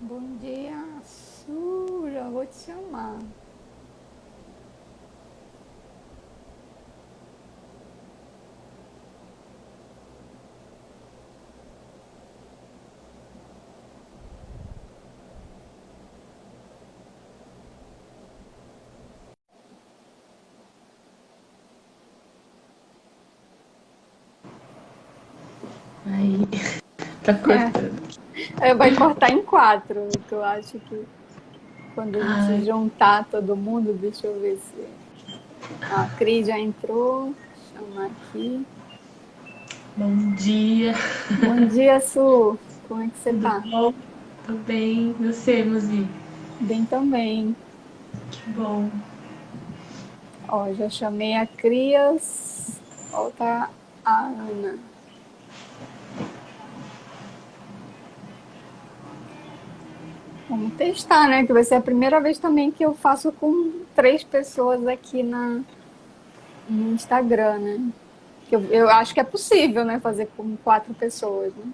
Bom dia, Su, já vou te chamar. Aí, tá cortando. Vai cortar em quatro, que eu acho que quando a gente Ai, juntar todo mundo, deixa eu ver se. A Cris já entrou, chamar aqui. bom dia, Bom dia, Su, como é que você tudo tá? bom? Tudo bem? Você, Muzi? Bem também. Que bom. Ó, já chamei a Cris, falta a Ana. Vamos testar, né? Que vai ser a primeira vez também que eu faço com três pessoas aqui no Instagram, né? Que eu acho que é possível, né? Fazer com quatro pessoas, né?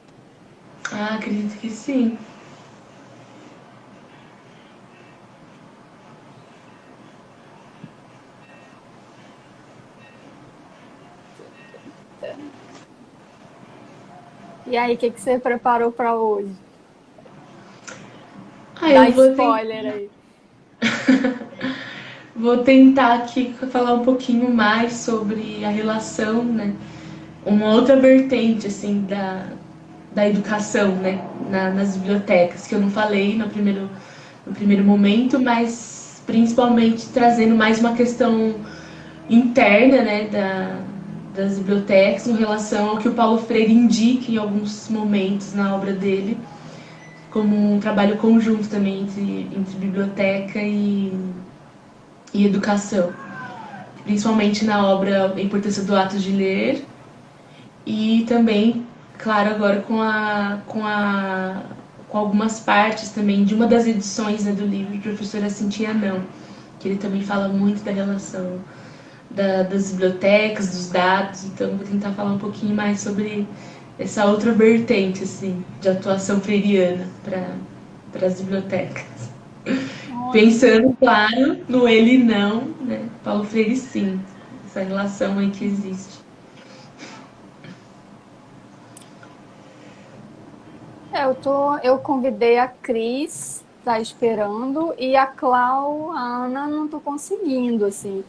Ah, acredito que sim. E aí, o que você preparou para hoje? Ah, Dá eu spoiler aí. vou tentar aqui falar um pouquinho mais sobre a relação, né? Uma outra vertente, assim, da educação, né? Nas bibliotecas, que eu não falei no primeiro momento, mas principalmente trazendo mais uma questão interna, né, das bibliotecas em relação ao que o Paulo Freire indica em alguns momentos na obra dele, como um trabalho conjunto também entre biblioteca e educação, principalmente na obra A Importância do Ato de Ler e também, claro, agora com algumas partes também de uma das edições, né, do livro de Professora Cintia Não, que ele também fala muito da relação das bibliotecas, dos dados, então vou tentar falar um pouquinho mais sobre essa outra vertente, assim, de atuação freiriana para as bibliotecas. Ótimo. Pensando, claro, no ele e não, né? Paulo Freire sim, essa relação aí que existe. Eu convidei a Cris, tá esperando, e a Clau, a Ana, não tô conseguindo, assim.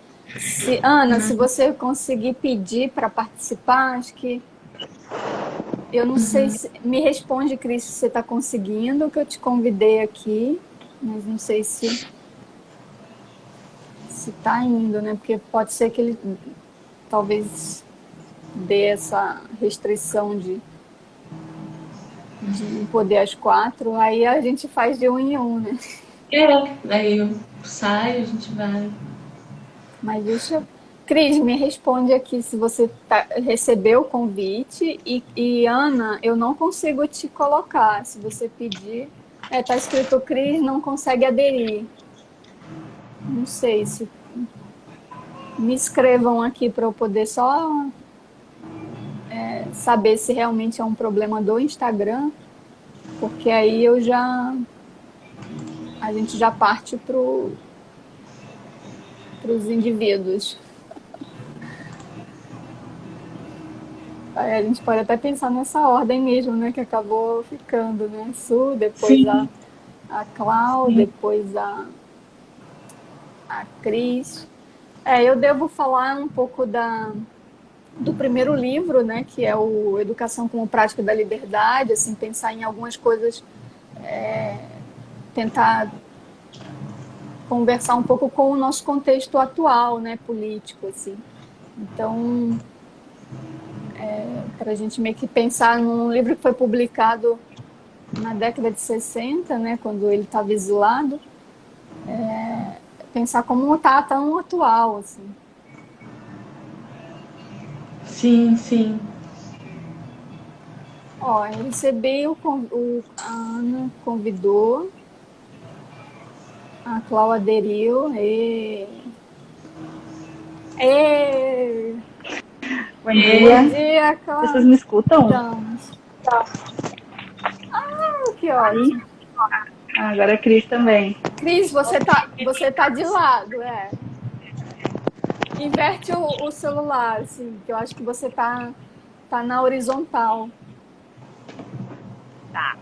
Ana, se você conseguir pedir para participar, acho que eu não sei se. Me responde, Cris, se você está conseguindo, que eu te convidei aqui, mas não sei se tá indo, né? Porque pode ser que ele talvez dê essa restrição de não poder às quatro, aí a gente faz de um em um, né? É, daí eu saio, a gente vai. Mas deixa. Cris, me responde aqui se você recebeu o convite e Ana, eu não consigo te colocar. Se você pedir, tá escrito Cris não consegue aderir. Não sei se me escrevam aqui para eu poder só saber se realmente é um problema do Instagram, porque aí a gente já parte para os indivíduos. Aí a gente pode até pensar nessa ordem mesmo, né? Que acabou ficando, né? Su, depois Sim, a Clau, sim. depois a Cris. Eu devo falar um pouco do primeiro livro, né? Que é o Educação como Prática da Liberdade, assim, pensar em algumas coisas, tentar conversar um pouco com o nosso contexto atual, né? Político, assim. Então, para a gente meio que pensar num livro que foi publicado na década de 60, né, quando ele estava exilado, pensar como está tão atual, assim. Sim, sim. Ó, eu recebi a Ana convidou, a Clau aderiu, e Bom bom dia. dia, Vocês Clau. me escutam? Estamos. Ah, que Aí, ótimo. Agora a Cris também. Cris, você tá de lado, é. Inverte o celular, assim, que eu acho que você tá na horizontal. Tá.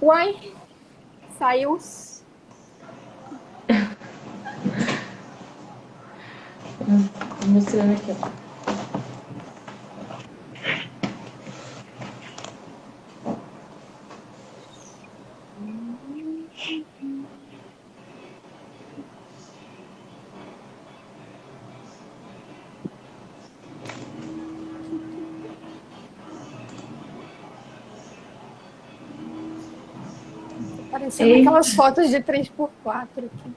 Uai, saiu. Mostrando aqui, ó. Parecendo Eita. aquelas fotos de 3x4 aqui.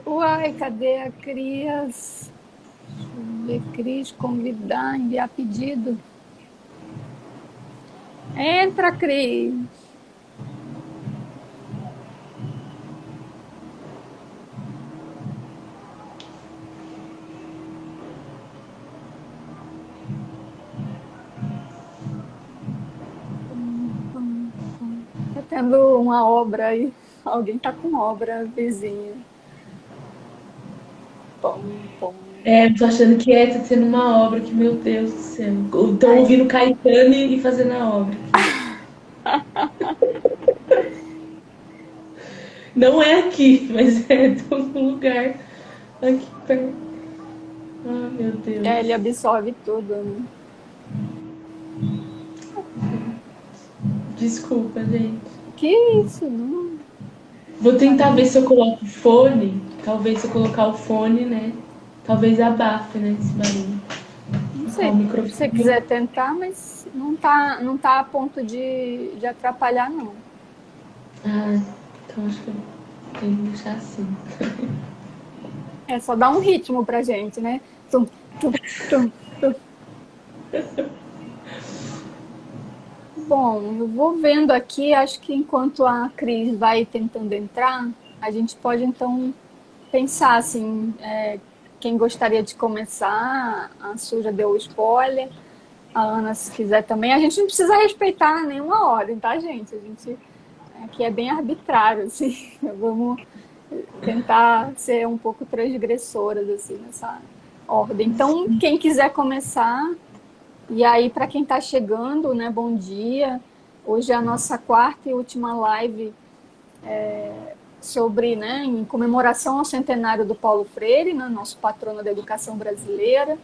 Uai, cadê a Cris? Deixa eu ver, Cris, convidar, enviar pedido. Entra, Cris. Tá tendo uma obra aí. Alguém tá com obra, vizinha. Pom, pom. Tô achando que tá tendo uma obra que, meu Deus do céu. Tô Ai. ouvindo Caetano e fazendo a obra. Não é aqui, mas é de um lugar aqui perto. Ah, meu Deus. Ele absorve tudo, né? Desculpa, gente. Que isso, não? Vou tentar ver se eu coloco o fone. Talvez se eu colocar o fone, né? Talvez abafe, né? Esse barulho. Não Colocar sei, o se você microfone. quiser tentar, mas não tá a ponto de atrapalhar, não. Ah, então acho que eu tenho que deixar assim. É só dar um ritmo pra gente, né? Tum, tum, tum, tum. Bom, eu vou vendo aqui, acho que enquanto a Cris vai tentando entrar, a gente pode então pensar assim, quem gostaria de começar, a Su já deu o spoiler, a Ana se quiser também, a gente não precisa respeitar nenhuma ordem, tá, gente? A gente aqui é bem arbitrário, assim, vamos tentar ser um pouco transgressoras assim nessa ordem. Então, quem quiser começar, e aí para quem está chegando, né, bom dia. Hoje é a nossa quarta e última live sobre, né, em comemoração ao centenário do Paulo Freire, né, nosso patrono da educação brasileira.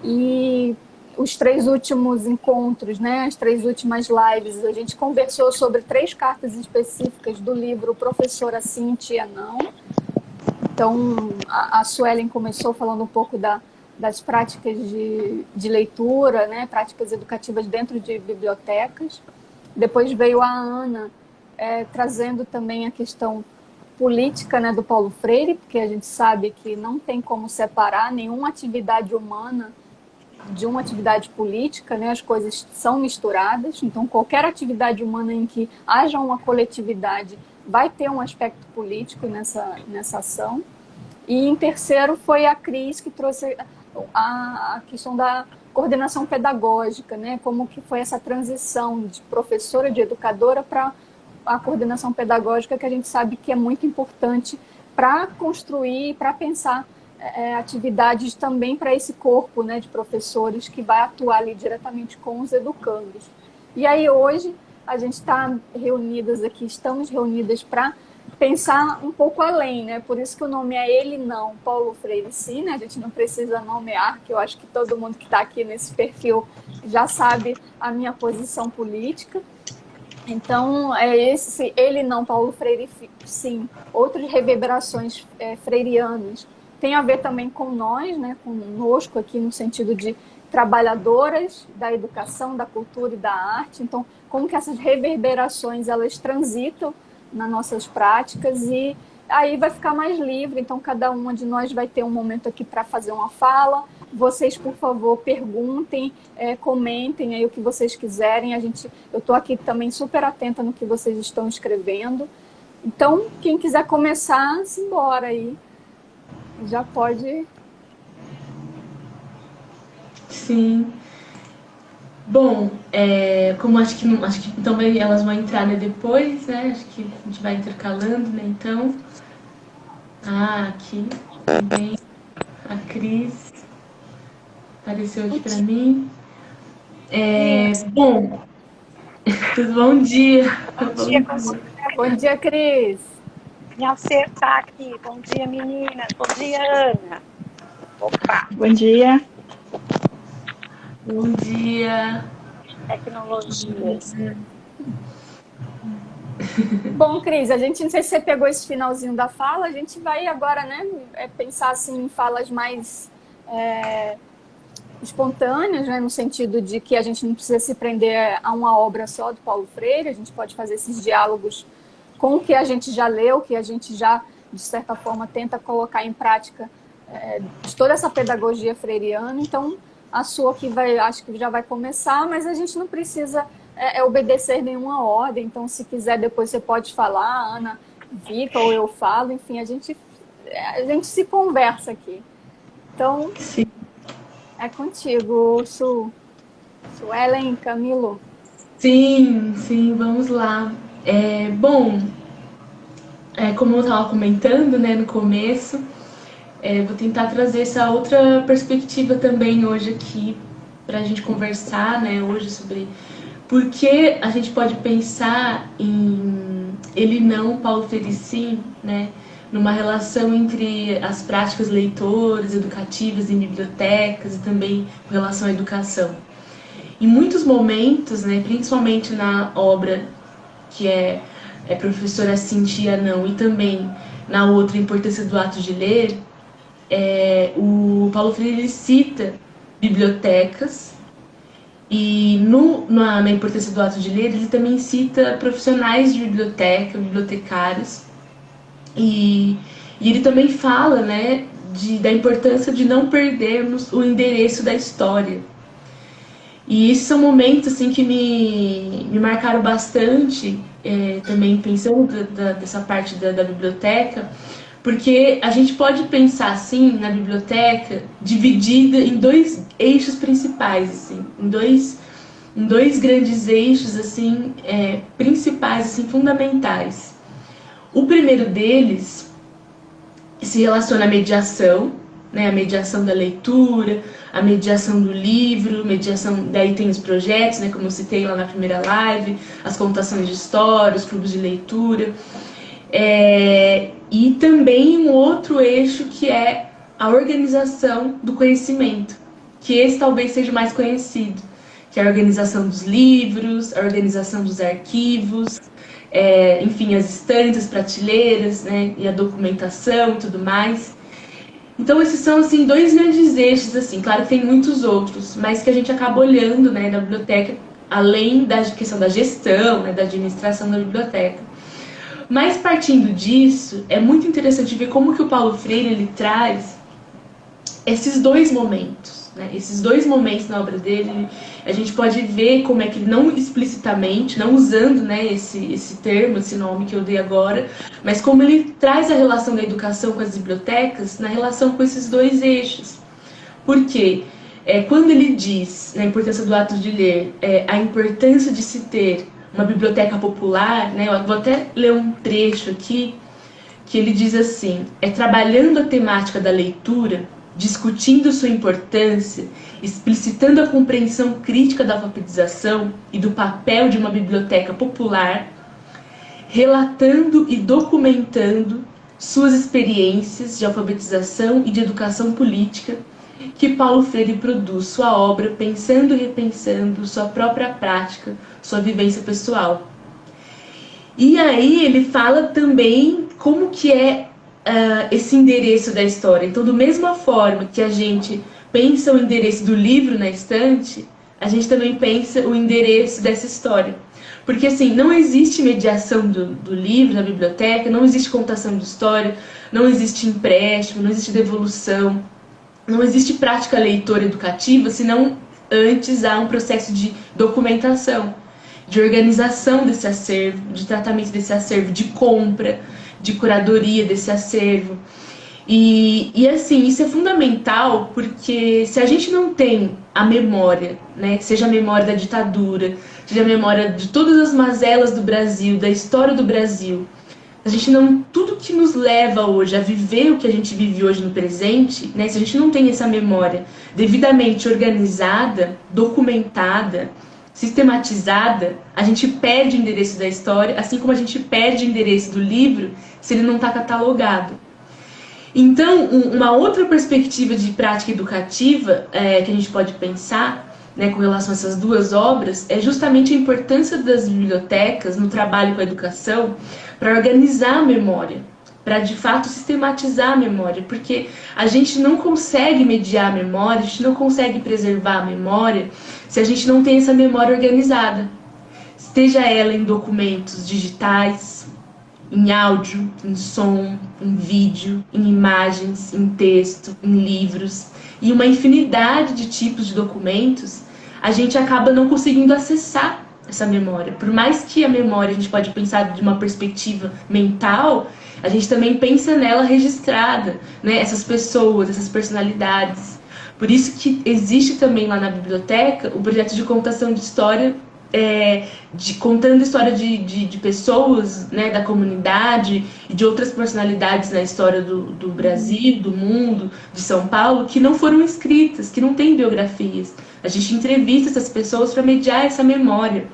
E os 3 últimos encontros, né, as 3 últimas lives, a gente conversou sobre 3 cartas específicas do livro Professora Sim, Tia Não. Então, a Suelen começou falando um pouco das práticas de leitura, né, práticas educativas dentro de bibliotecas. Depois veio a Ana trazendo também a questão política, né, do Paulo Freire, porque a gente sabe que não tem como separar nenhuma atividade humana de uma atividade política, né? As coisas são misturadas, então qualquer atividade humana em que haja uma coletividade vai ter um aspecto político nessa ação. E em terceiro foi a Cris que trouxe a questão da coordenação pedagógica, né? Como que foi essa transição de professora, de educadora para a coordenação pedagógica, que a gente sabe que é muito importante para construir, para pensar atividades também para esse corpo, né, de professores que vai atuar ali diretamente com os educandos. E aí hoje a gente está reunidas aqui, estamos reunidas para pensar um pouco além, né? Por isso que o nome é Ele Não, Paulo Freire Sim, né? A gente não precisa nomear, que eu acho que todo mundo que está aqui nesse perfil já sabe a minha posição política. Então, esse Ele Não, Paulo Freire Sim, outras reverberações freirianas, tem a ver também com nós, né? Conosco aqui no sentido de trabalhadoras da educação, da cultura e da arte. Então, como que essas reverberações elas transitam nas nossas práticas e aí vai ficar mais livre. Então, cada uma de nós vai ter um momento aqui para fazer uma fala. Vocês, por favor, perguntem, comentem aí o que vocês quiserem. Eu estou aqui também super atenta no que vocês estão escrevendo. Então, quem quiser começar, simbora aí. Já pode. Sim. Bom, como acho que então elas vão entrar, né, depois, né? Acho que a gente vai intercalando, né? Então, aqui também a Cris apareceu aqui para mim. Bom, tudo bom dia. Bom dia, Bom dia, Cris. me acertar aqui. Bom dia, meninas. Bom dia, Ana. Opa, Bom dia. Bom dia. tecnologias. Bom, Cris, a gente não sei se você pegou esse finalzinho da fala, a gente vai agora, né, pensar assim em falas mais espontâneas, né, no sentido de que a gente não precisa se prender a uma obra só do Paulo Freire, a gente pode fazer esses diálogos com o que a gente já leu, que a gente já, de certa forma, tenta colocar em prática de toda essa pedagogia freiriana. Então, a sua aqui acho que já vai começar, mas a gente não precisa obedecer nenhuma ordem. Então, se quiser, depois você pode falar, a Ana fica ou eu falo, enfim, a gente se conversa aqui. Então, Sim. é contigo, Suelen, Camilo. Sim, vamos lá. Bom, como eu estava comentando, né, no começo, vou tentar trazer essa outra perspectiva também hoje aqui para a gente conversar, né, hoje sobre por que a gente pode pensar em ele não, Paulo Freire sim, né, numa relação entre as práticas leitoras, educativas em bibliotecas e também com relação à educação. Em muitos momentos, né, principalmente na obra que é Professora Cintia Não, e também na outra Importância do Ato de Ler, o Paulo Freire cita bibliotecas, e na Importância do Ato de Ler ele também cita profissionais de biblioteca, bibliotecários, e ele também fala, né, da importância de não perdermos o endereço da história. E esses são momentos assim, que me marcaram bastante, também pensando dessa parte da biblioteca, porque a gente pode pensar assim na biblioteca dividida em dois eixos principais, assim, em dois grandes eixos assim, principais, assim, fundamentais. O primeiro deles se relaciona à mediação, né, a mediação da leitura, a mediação do livro, mediação, daí tem os projetos, né, como eu citei lá na primeira live, as contações de história, os clubes de leitura, e também um outro eixo que é a organização do conhecimento, que esse talvez seja o mais conhecido, que é a organização dos livros, a organização dos arquivos, enfim, as estantes, as prateleiras, né, e a documentação e tudo mais. Então esses são assim dois grandes eixos, assim, claro que tem muitos outros, mas que a gente acaba olhando, né, na biblioteca, além da questão da gestão, né, da administração da biblioteca. Mas partindo disso, é muito interessante ver como que o Paulo Freire ele traz esses dois momentos, né? Esses dois momentos na obra dele, a gente pode ver como é que ele não explicitamente, não usando, né, esse termo, esse nome que eu dei agora, mas como ele traz a relação da educação com as bibliotecas na relação com esses dois eixos. Por quê? Quando ele diz, na importância do ato de ler, a importância de se ter uma biblioteca popular, né, eu vou até ler um trecho aqui, que ele diz assim: trabalhando a temática da leitura, discutindo sua importância, explicitando a compreensão crítica da alfabetização e do papel de uma biblioteca popular, relatando e documentando suas experiências de alfabetização e de educação política, que Paulo Freire produz sua obra pensando e repensando sua própria prática, sua vivência pessoal. E aí ele fala também como que é esse endereço da história. Então, da mesma forma que a gente pensa o endereço do livro na estante, a gente também pensa o endereço dessa história. Porque, assim, não existe mediação do livro na biblioteca, não existe contação de história, não existe empréstimo, não existe devolução, não existe prática leitora educativa, senão antes há um processo de documentação, de organização desse acervo, de tratamento desse acervo, de compra, de curadoria desse acervo. E assim, isso é fundamental porque se a gente não tem a memória, né, seja a memória da ditadura, seja a memória de todas as mazelas do Brasil, da história do Brasil, a gente não, tudo que nos leva hoje a viver o que a gente vive hoje no presente, né, se a gente não tem essa memória devidamente organizada, documentada, sistematizada, a gente perde o endereço da história, assim como a gente perde o endereço do livro se ele não está catalogado. Então, uma outra perspectiva de prática educativa que a gente pode pensar, né, com relação a essas duas obras é justamente a importância das bibliotecas no trabalho com a educação para organizar a memória, para de fato sistematizar a memória, porque a gente não consegue mediar a memória, a gente não consegue preservar a memória se a gente não tem essa memória organizada, esteja ela em documentos digitais, em áudio, em som, em vídeo, em imagens, em texto, em livros e uma infinidade de tipos de documentos, a gente acaba não conseguindo acessar essa memória. Por mais que a memória a gente pode pensar de uma perspectiva mental, a gente também pensa nela registrada, né? Essas pessoas, essas personalidades. Por isso que existe também lá na biblioteca o projeto de contação de história, contando a história de pessoas, né, da comunidade e de outras personalidades na história do Brasil, do mundo, de São Paulo, que não foram escritas, que não têm biografias. A gente entrevista essas pessoas para mediar essa memória.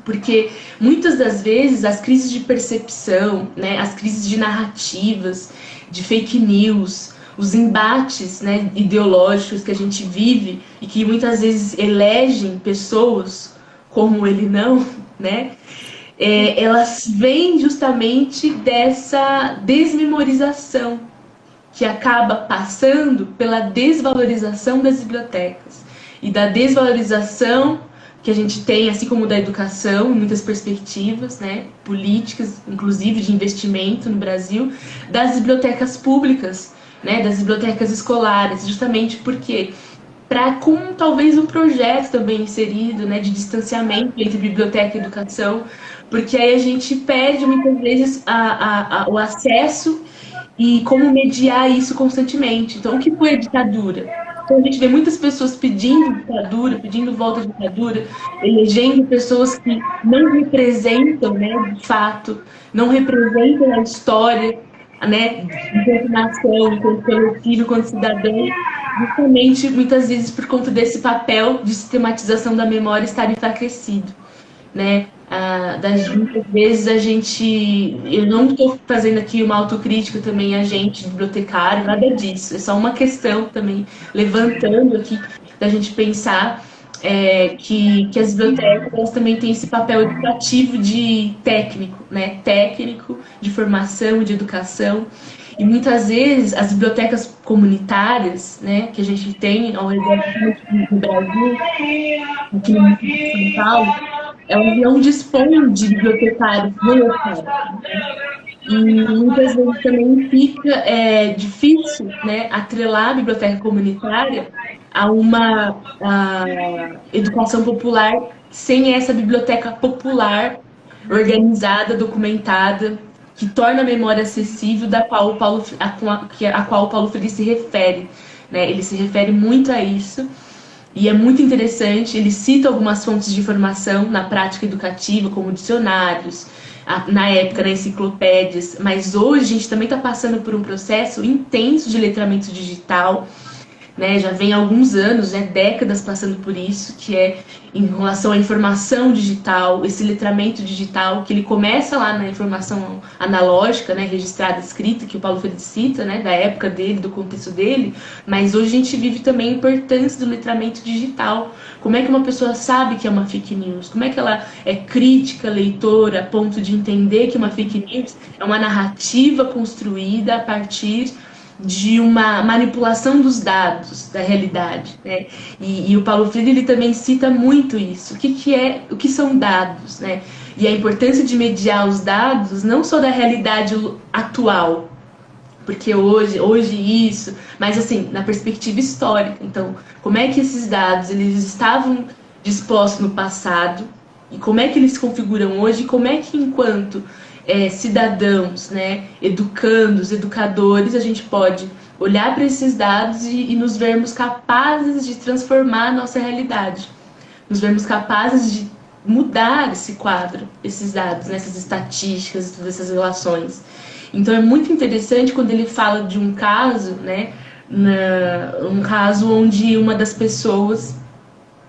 Porque muitas das vezes as crises de percepção, né, as crises de narrativas, de fake news, os embates, né, ideológicos que a gente vive e que muitas vezes elegem pessoas como ele não, né? Elas vêm justamente dessa desmemorização que acaba passando pela desvalorização das bibliotecas e da desvalorização que a gente tem, assim como da educação, em muitas perspectivas, né, políticas, inclusive de investimento no Brasil, das bibliotecas públicas, né, das bibliotecas escolares, justamente porque com talvez um projeto também inserido, né, de distanciamento entre biblioteca e educação, porque aí a gente perde muitas vezes o acesso e como mediar isso constantemente. Então, o que foi a ditadura? Então, a gente vê muitas pessoas pedindo ditadura, pedindo volta à ditadura, elegendo pessoas que não representam, né, de fato, não representam a história, né, enquanto nação, enquanto coletivo, enquanto cidadão, justamente muitas vezes por conta desse papel de sistematização da memória estar enfraquecido, né? Muitas vezes eu não estou fazendo aqui uma autocrítica também a gente, bibliotecário, nada disso, é só uma questão também, levantando aqui, da gente pensar que as bibliotecas elas também têm esse papel educativo de técnico, né? Técnico, de formação, de educação. E muitas vezes as bibliotecas comunitárias, né, que a gente tem ao redor do Brasil, aqui no município de São Paulo, elas não dispõem de bibliotecários no local. E muitas vezes também fica difícil, né, atrelar a biblioteca comunitária a uma educação popular sem essa biblioteca popular organizada, documentada, que torna a memória acessível a qual o Paulo Freire se refere. Né? Ele se refere muito a isso. E é muito interessante, ele cita algumas fontes de informação na prática educativa, como dicionários, na época, nas enciclopédias, mas hoje a gente também está passando por um processo intenso de letramento digital, né? Já vem há alguns anos, né, décadas passando por isso, que é em relação à informação digital, esse letramento digital, que ele começa lá na informação analógica, né, registrada, escrita, que o Paulo Freire cita, né, da época dele, do contexto dele, mas hoje a gente vive também a importância do letramento digital. Como é que uma pessoa sabe que é uma fake news? Como é que ela é crítica, leitora, a ponto de entender que uma fake news é uma narrativa construída a partir de uma manipulação dos dados da realidade, né? E o Paulo Freire ele também cita muito isso. O que são dados, né? E a importância de mediar os dados não só da realidade atual, porque hoje isso, mas assim na perspectiva histórica. Então, como é que esses dados eles estavam dispostos no passado e como é que eles se configuram hoje? E como é que enquanto cidadãos, né, educandos, educadores, a gente pode olhar para esses dados e nos vermos capazes de transformar a nossa realidade, nos vermos capazes de mudar esse quadro, esses dados, né, essas estatísticas, todas essas relações. Então é muito interessante quando ele fala de um caso, né, um caso onde uma das pessoas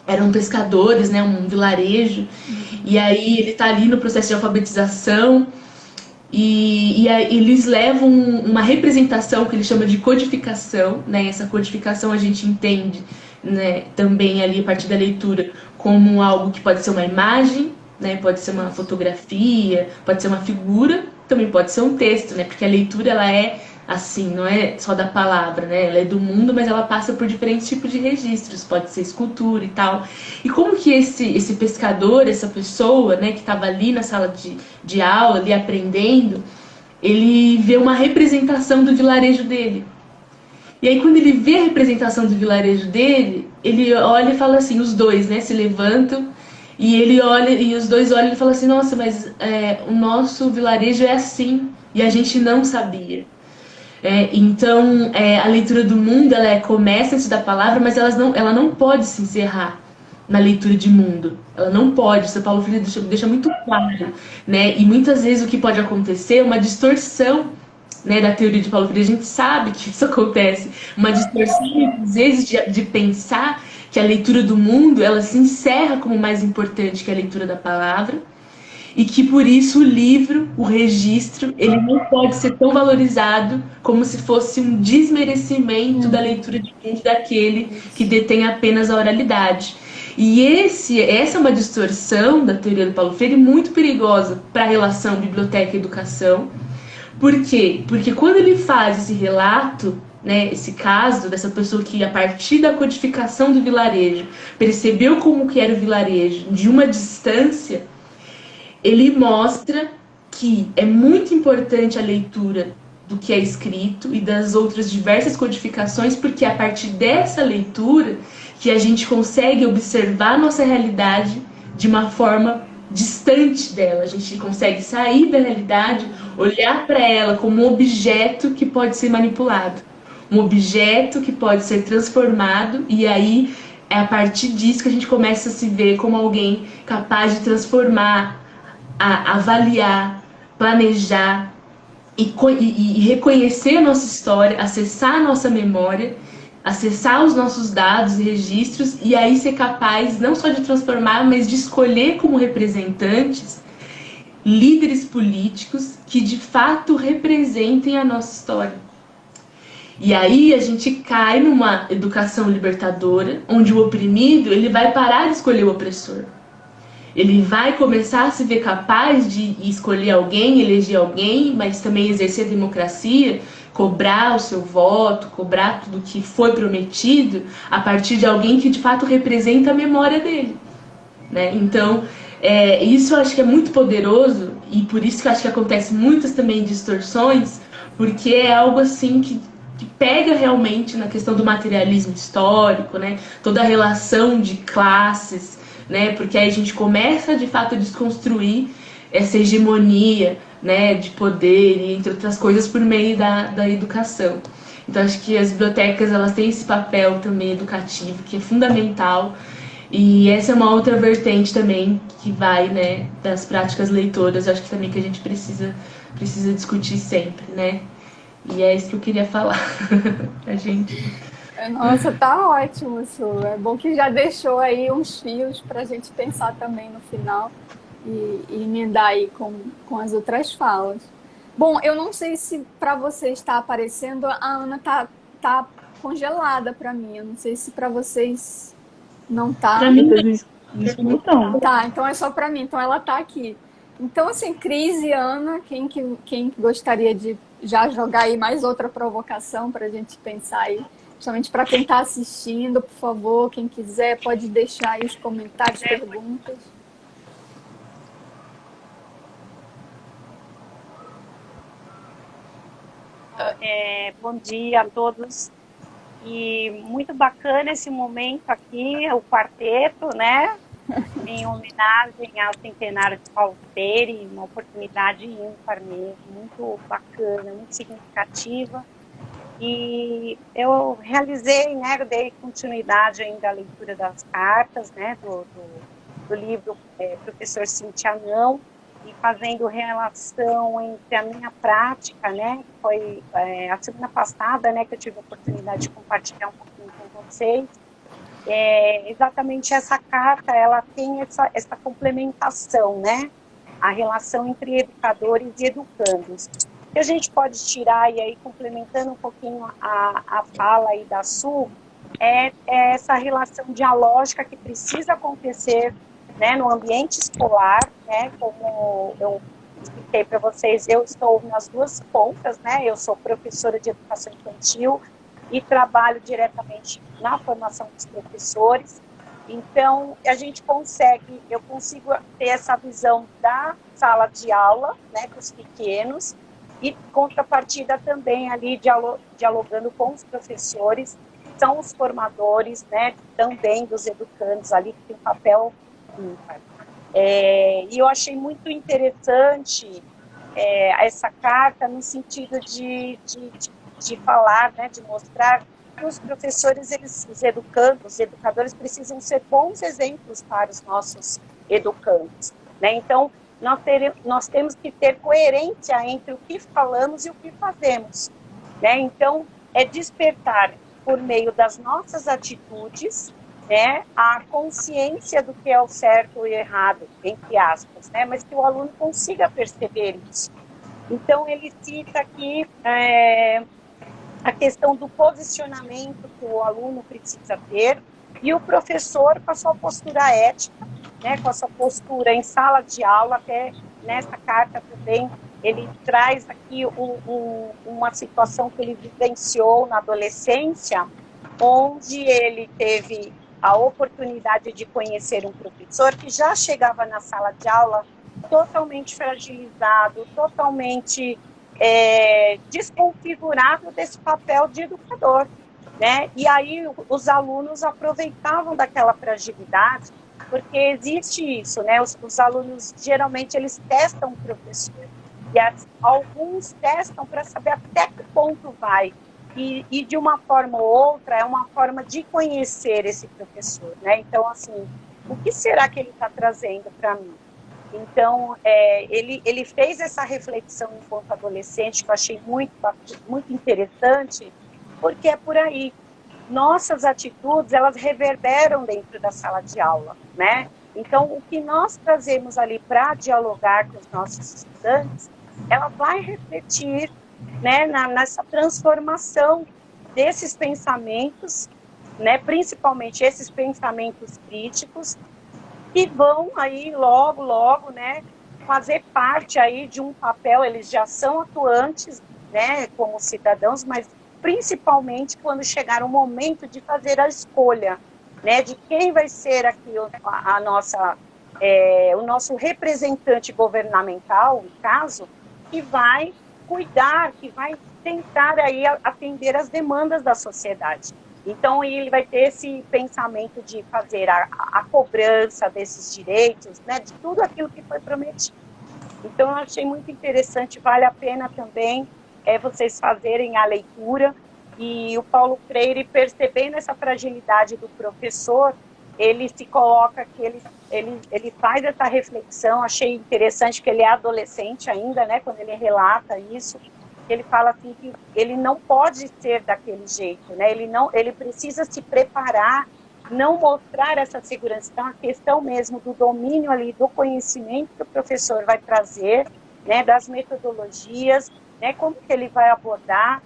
eram pescadores, né, um vilarejo, e aí ele está ali no processo de alfabetização e aí eles levam uma representação que ele chama de codificação, né? Essa codificação a gente entende, né, também ali a partir da leitura como algo que pode ser uma imagem, né? Pode ser uma fotografia, pode ser uma figura, também pode ser um texto, né? Porque a leitura ela é assim, não é só da palavra, né? Ela é do mundo, mas ela passa por diferentes tipos de registros, pode ser escultura e tal. E como que esse pescador, essa pessoa, né, que estava ali na sala de aula, ali aprendendo, ele vê uma representação do vilarejo dele. E aí quando ele vê a representação do vilarejo dele, ele olha e fala assim, os dois, né, se levantam, e ele olha, e os dois olham e falam assim, nossa, mas o nosso vilarejo é assim, e a gente não sabia. Então, a leitura do mundo, ela começa antes da palavra, mas ela não pode se encerrar na leitura de mundo. Ela não pode, o São Paulo Freire deixa muito claro, né? E muitas vezes o que pode acontecer é uma distorção, né, da teoria de Paulo Freire. A gente sabe que isso acontece, uma distorção, às vezes, de pensar que a leitura do mundo, ela se encerra como mais importante que a leitura da palavra, e que por isso o livro, o registro, ele não pode ser tão valorizado como se fosse um desmerecimento da leitura de mundo daquele que detém apenas a oralidade. E essa é uma distorção da teoria do Paulo Freire muito perigosa para a relação biblioteca e educação. Por quê? Porque quando ele faz esse relato, né, esse caso dessa pessoa que, a partir da codificação do vilarejo, percebeu como que era o vilarejo de uma distância, ele mostra que é muito importante a leitura do que é escrito e das outras diversas codificações, porque é a partir dessa leitura que a gente consegue observar a nossa realidade de uma forma distante dela. A gente consegue sair da realidade, olhar para ela como um objeto que pode ser manipulado, um objeto que pode ser transformado, e aí é a partir disso que a gente começa a se ver como alguém capaz de transformar, a avaliar, planejar e reconhecer a nossa história, acessar a nossa memória, acessar os nossos dados e registros, e aí ser capaz não só de transformar, mas de escolher como representantes líderes políticos que de fato representem a nossa história. E aí a gente cai numa educação libertadora, onde o oprimido ele vai parar de escolher o opressor. Ele vai começar a se ver capaz de escolher alguém, eleger alguém, mas também exercer a democracia, cobrar o seu voto, cobrar tudo que foi prometido a partir de alguém que de fato representa a memória dele, né? Então, isso eu acho que é muito poderoso, e por isso que eu acho que acontece muitas também distorções, porque é algo assim que pega realmente na questão do materialismo histórico, né? Toda a relação de classes, né? Porque aí a gente começa de fato a desconstruir essa hegemonia, né, de poder, e entre outras coisas, por meio da educação. Então acho que as bibliotecas elas têm esse papel também educativo que é fundamental, e essa é uma outra vertente também que vai, né, das práticas leitoras. Acho que também que a gente precisa discutir sempre, né? E é isso que eu queria falar a gente. Nossa, tá ótimo, Su. É bom que já deixou aí uns fios para a gente pensar também no final e emendar aí com as outras falas. Bom, eu não sei se para você está aparecendo, a Ana tá congelada para mim. Eu não sei se para vocês não tá. Para mim, Então, Tá, então é só para mim. Então ela tá aqui. Então, assim, Cris e Ana, quem gostaria de já jogar aí mais outra provocação para a gente pensar aí? Principalmente para quem está assistindo, por favor, quem quiser, pode deixar aí os comentários, perguntas. Bom dia a todos. E muito bacana esse momento aqui, o quarteto, né? em homenagem ao centenário de Paulo Freire, uma oportunidade ímpar mesmo, muito bacana, muito significativa. E eu realizei, né, eu dei continuidade ainda à leitura das cartas, né, do livro Professor Cintia Não, e fazendo relação entre a minha prática, né, foi a semana passada, né, que eu tive a oportunidade de compartilhar um pouquinho com vocês. Exatamente essa carta, ela tem essa complementação, né, a relação entre educadores e educandos. O que a gente pode tirar, e aí complementando um pouquinho a fala aí da Su, é essa relação dialógica que precisa acontecer, né, no ambiente escolar, né, como eu expliquei para vocês, eu estou nas duas pontas, né, eu sou professora de educação infantil e trabalho diretamente na formação dos professores. Então, eu consigo ter essa visão da sala de aula, né, dos pequenos, e contrapartida também ali dialogando com os professores, que são os formadores, né, também dos educandos ali, que tem um papel ímpar. E eu achei muito interessante essa carta no sentido de falar, né, de mostrar que os professores, os educadores precisam ser bons exemplos para os nossos educandos, né? Então, nós temos que ter coerência entre o que falamos e o que fazemos, né? Então, é despertar por meio das nossas atitudes, né, a consciência do que é o certo e o errado, entre aspas, né? Mas que o aluno consiga perceber isso. Então, ele cita aqui a questão do posicionamento que o aluno precisa ter, e o professor com a sua postura ética, né, com a sua postura em sala de aula. Até nessa carta também ele traz aqui uma situação que ele vivenciou na adolescência, onde ele teve a oportunidade de conhecer um professor que já chegava na sala de aula totalmente fragilizado, totalmente desconfigurado desse papel de educador, né? E aí os alunos aproveitavam daquela fragilidade, porque existe isso, né? Os alunos, geralmente, eles testam o professor, e alguns testam para saber até que ponto vai, e de uma forma ou outra, é uma forma de conhecer esse professor, né? Então, assim, o que será que ele está trazendo para mim? Então, ele fez essa reflexão enquanto adolescente, que eu achei muito, muito interessante, porque é por aí. Nossas atitudes, elas reverberam dentro da sala de aula, né? Então, o que nós trazemos ali para dialogar com os nossos estudantes, ela vai refletir, né, nessa transformação desses pensamentos, né, principalmente esses pensamentos críticos, que vão aí logo, né, fazer parte aí de um papel. Eles já são atuantes, né, como cidadãos, mas principalmente quando chegar o momento de fazer a escolha, né, de quem vai ser aqui o nosso representante governamental, no caso, que vai cuidar, que vai tentar aí atender as demandas da sociedade. Então, ele vai ter esse pensamento de fazer a cobrança desses direitos, né, de tudo aquilo que foi prometido. Então, eu achei muito interessante, vale a pena também vocês fazerem a leitura. E o Paulo Freire, percebendo essa fragilidade do professor, ele se coloca que ele faz essa reflexão. Achei interessante que ele é adolescente ainda, né, quando ele relata isso. Ele fala assim que ele não pode ser daquele jeito, né? Ele precisa se preparar, não mostrar essa segurança. Então, a questão mesmo do domínio ali, do conhecimento que o professor vai trazer, né, das metodologias, né, como que ele vai abordar,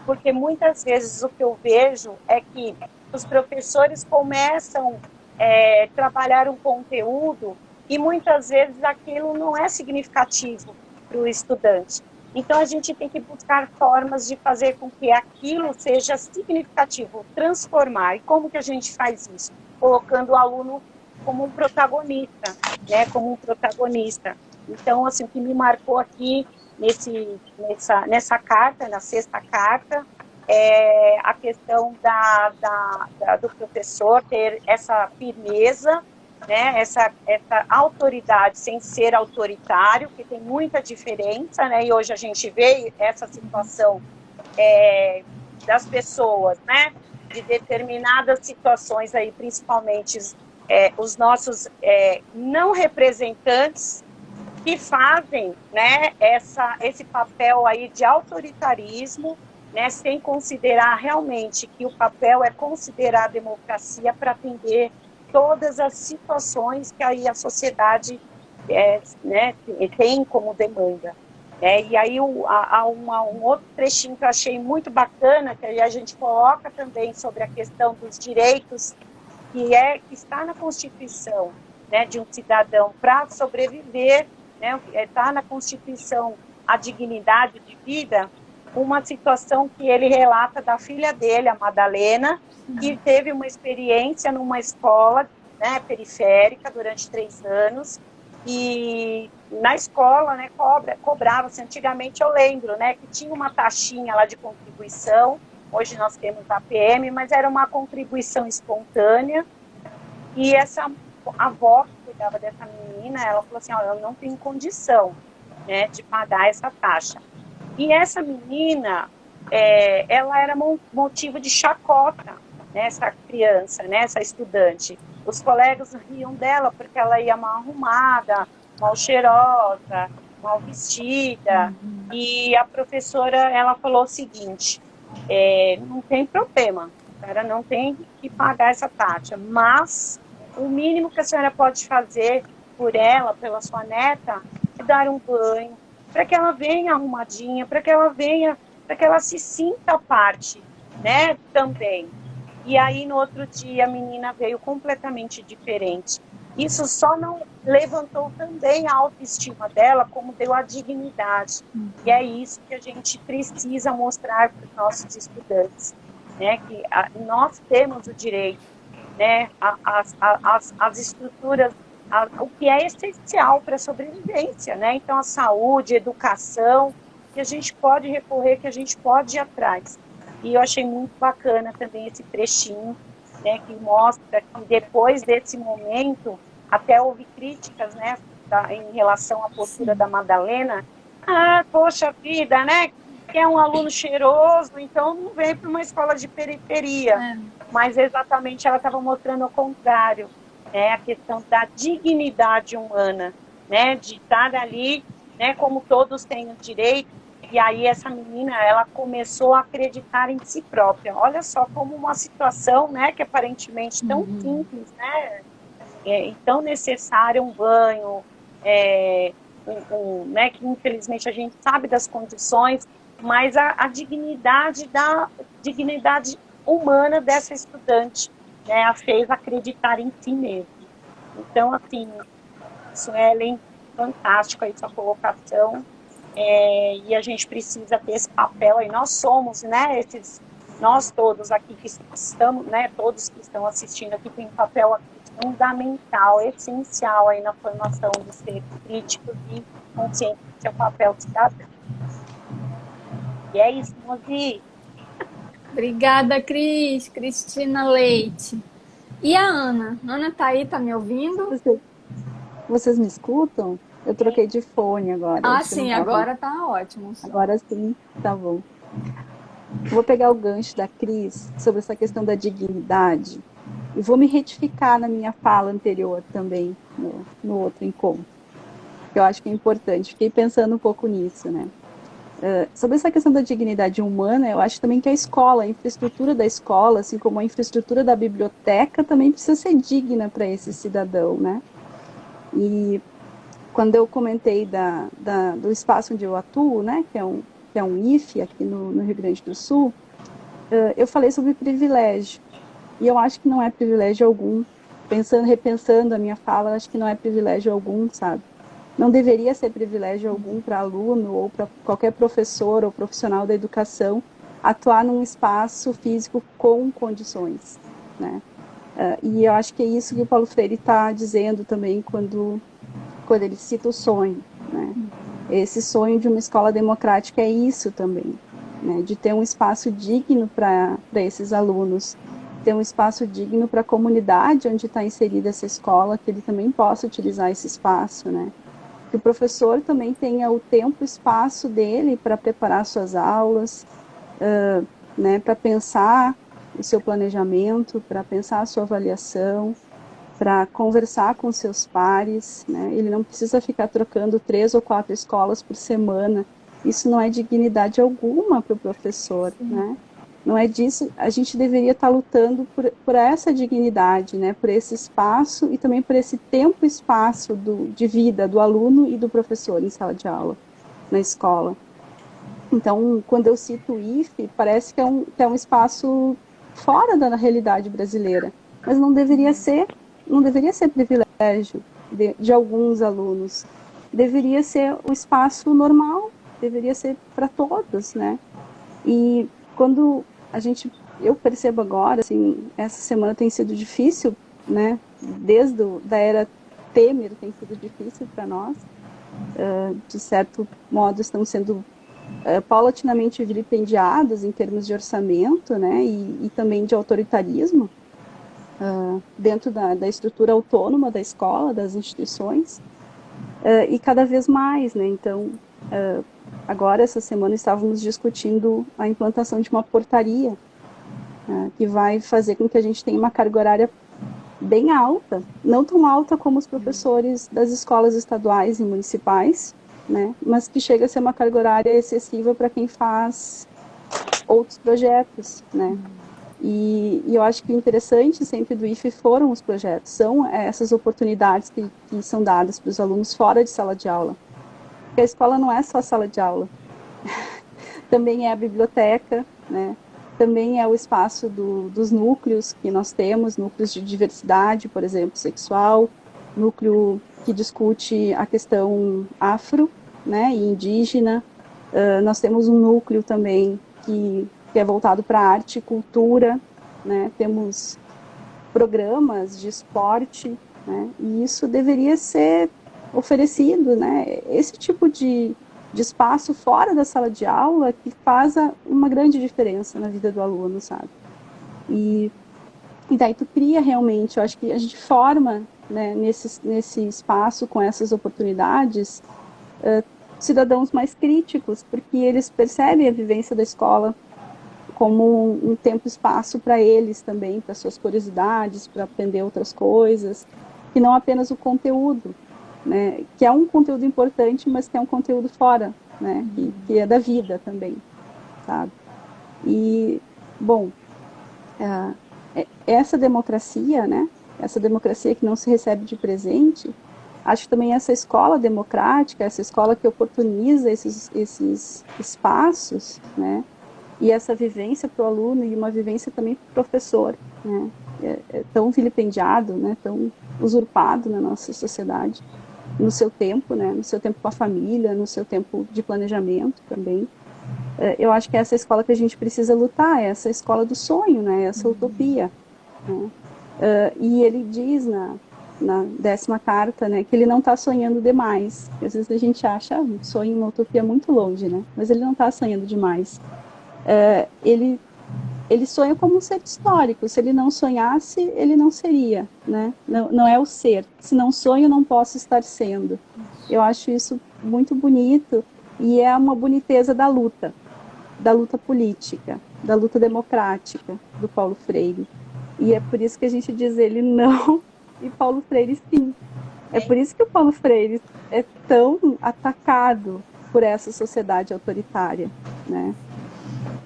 porque muitas vezes o que eu vejo é que os professores começam a trabalhar um conteúdo e muitas vezes aquilo não é significativo para o estudante. Então, a gente tem que buscar formas de fazer com que aquilo seja significativo, transformar. E como que a gente faz isso? Colocando o aluno como um protagonista, né? Como um protagonista. Então, assim, o que me marcou aqui nessa carta, na sexta carta, é a questão do professor ter essa firmeza, né, essa autoridade sem ser autoritário, que tem muita diferença, né, e hoje a gente vê essa situação das pessoas, né, de determinadas situações aí, principalmente os nossos não representantes, que fazem, né, esse papel aí de autoritarismo, né, sem considerar realmente que o papel é considerar a democracia para atender todas as situações que aí a sociedade né, tem como demanda. E aí há um outro trechinho que eu achei muito bacana, que aí a gente coloca também sobre a questão dos direitos, que está na Constituição, né, de um cidadão para sobreviver, né, está na Constituição a dignidade de vida, uma situação que ele relata da filha dele, a Madalena, que teve uma experiência numa escola, né, periférica durante 3 anos, e na escola, né, cobrava-se, antigamente eu lembro, né, que tinha uma taxinha lá de contribuição, hoje nós temos a PM, mas era uma contribuição espontânea, e essa avó que cuidava dessa menina, ela falou assim, eu não tenho condição, né, de pagar essa taxa. E essa menina, ela era motivo de chacota, né, essa criança, né, essa estudante. Os colegas riam dela porque ela ia mal arrumada, mal cheirosa, mal vestida. E a professora, ela falou o seguinte, não tem problema, a senhora não tem que pagar essa taxa, mas o mínimo que a senhora pode fazer por ela, pela sua neta, é dar um banho, para que ela venha arrumadinha, para que ela se sinta parte, né, também. E aí, no outro dia, a menina veio completamente diferente. Isso só não levantou também a autoestima dela, como deu a dignidade. E é isso que a gente precisa mostrar para os nossos estudantes, né, que nós temos o direito, né, as estruturas, o que é essencial para a sobrevivência, né? Então, a saúde, a educação, que a gente pode recorrer, que a gente pode ir atrás. E eu achei muito bacana também esse trechinho, né, que mostra que depois desse momento, até houve críticas, né, em relação à postura da Madalena. Poxa vida, né? Que é um aluno cheiroso, então não vem para uma escola de periferia. Mas exatamente ela estava mostrando o contrário, né, a questão da dignidade humana, né, de estar ali, né, como todos têm o direito. E aí essa menina, ela começou a acreditar em si própria. Olha só como uma situação, né, que aparentemente tão simples, né, e tão necessária, um banho, né, que infelizmente a gente sabe das condições, mas a dignidade humana dessa estudante, né, a fez acreditar em si mesma. Então, assim, Suelen, fantástico aí sua colocação, e a gente precisa ter esse papel aí. Nós somos, né, nós todos aqui que estamos, né, todos que estão assistindo aqui tem um papel aqui fundamental, essencial aí na formação de ser críticos e conscientes do seu papel de cidadão. E é isso, Mozi. Obrigada, Cris. Cristina Leite. E a Ana? Ana tá aí, tá me ouvindo? Vocês me escutam? Eu troquei de fone agora. Sim, agora tá ótimo. Agora sim, tá bom. Vou pegar o gancho da Cris sobre essa questão da dignidade e vou me retificar na minha fala anterior também, no outro encontro, que eu acho que é importante. Fiquei pensando um pouco nisso, né? Sobre essa questão da dignidade humana, eu acho também que a escola, a infraestrutura da escola, assim como a infraestrutura da biblioteca, também precisa ser digna para esse cidadão, né? E quando eu comentei do espaço onde eu atuo, né, que é um IFE aqui no Rio Grande do Sul, eu falei sobre privilégio. E eu acho que não é privilégio algum. Repensando a minha fala, acho que não é privilégio algum, sabe? Não deveria ser privilégio algum para aluno ou para qualquer professor ou profissional da educação atuar num espaço físico com condições, né? E eu acho que é isso que o Paulo Freire está dizendo também quando ele cita o sonho, né? Esse sonho de uma escola democrática é isso também, né? De ter um espaço digno para esses alunos. ter um espaço digno para a comunidade onde está inserida essa escola, que ele também possa utilizar esse espaço, né? Que o professor também tenha o tempo e espaço dele para preparar suas aulas, né, para pensar o seu planejamento, para pensar a sua avaliação, para conversar com seus pares, né? Ele não precisa ficar trocando 3 ou 4 escolas por semana. Isso não é dignidade alguma para o professor, né? Não é disso. A gente deveria estar lutando por essa dignidade, né? Por esse espaço e também por esse tempo e espaço de vida do aluno e do professor em sala de aula, na escola. Então, quando eu cito o IFE, parece que é um espaço fora da realidade brasileira, mas não deveria ser privilégio de alguns alunos. Deveria ser o espaço normal, deveria ser para todos, né? E quando eu percebo agora, assim, essa semana tem sido difícil, né? Desde da era Temer tem sido difícil para nós. De certo modo, estamos sendo paulatinamente vilipendiados em termos de orçamento, né? E também de autoritarismo dentro da estrutura autônoma da escola, das instituições, e cada vez mais, né? Então, agora, essa semana, estávamos discutindo a implantação de uma portaria que vai fazer com que a gente tenha uma carga horária bem alta, não tão alta como os professores das escolas estaduais e municipais, né? Mas que chega a ser uma carga horária excessiva para quem faz outros projetos, né? E eu acho que o interessante sempre do IFE foram os projetos, são essas oportunidades que são dadas para os alunos fora de sala de aula. Porque a escola não é só sala de aula, também é a biblioteca, né? Também é o espaço dos núcleos que nós temos, núcleos de diversidade, por exemplo, sexual, núcleo que discute a questão afro, né, e indígena. Nós temos um núcleo também que é voltado para arte e cultura, né? Temos programas de esporte, né? E isso deveria ser oferecido, né? Esse tipo de espaço fora da sala de aula que faz uma grande diferença na vida do aluno, sabe? E daí tu cria realmente, eu acho que a gente forma, né, nesse espaço, com essas oportunidades, cidadãos mais críticos, porque eles percebem a vivência da escola como um tempo e espaço para eles também, para suas curiosidades, para aprender outras coisas, que não apenas o conteúdo, né, que é um conteúdo importante, mas que é um conteúdo fora, né, que é da vida também, sabe? E, bom, essa democracia, né, essa democracia que não se recebe de presente, acho que também essa escola democrática, essa escola que oportuniza esses espaços, né, e essa vivência para o aluno e uma vivência também para o professor, né, é tão vilipendiado, né, tão usurpado na nossa sociedade, no seu tempo, né, no seu tempo com a família, no seu tempo de planejamento também. Eu acho que é essa escola que a gente precisa lutar, é essa escola do sonho, né, essa utopia, né. E ele diz na 10ª carta, né, que ele não está sonhando demais. Às vezes a gente acha um sonho, uma utopia muito longe, né, mas ele não está sonhando demais. Ele sonha como um ser histórico. Se ele não sonhasse, ele não seria, né? Não é o ser. Se não sonho, não posso estar sendo. Eu acho isso muito bonito e é uma boniteza da luta política, da luta democrática do Paulo Freire. E é por isso que a gente diz ele não e Paulo Freire sim. É por isso que o Paulo Freire é tão atacado por essa sociedade autoritária, né?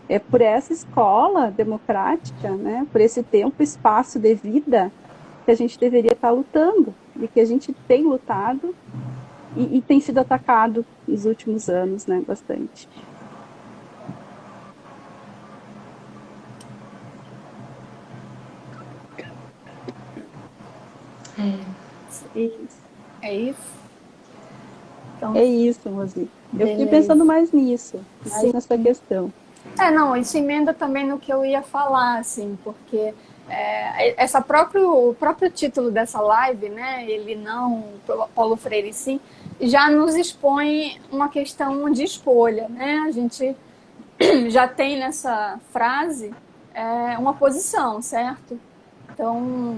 É por essa escola democrática, né, por esse tempo e espaço de vida que a gente deveria estar lutando, e que a gente tem lutado e tem sido atacado nos últimos anos, né, bastante. É isso? Então, é isso, Mozi. Eu fiquei pensando mais nisso, mais nessa questão. Não, isso emenda também no que eu ia falar, assim, porque o próprio título dessa live, né, ele não, Paulo Freire sim, já nos expõe uma questão de escolha, né? A gente já tem nessa frase uma posição, certo? Então,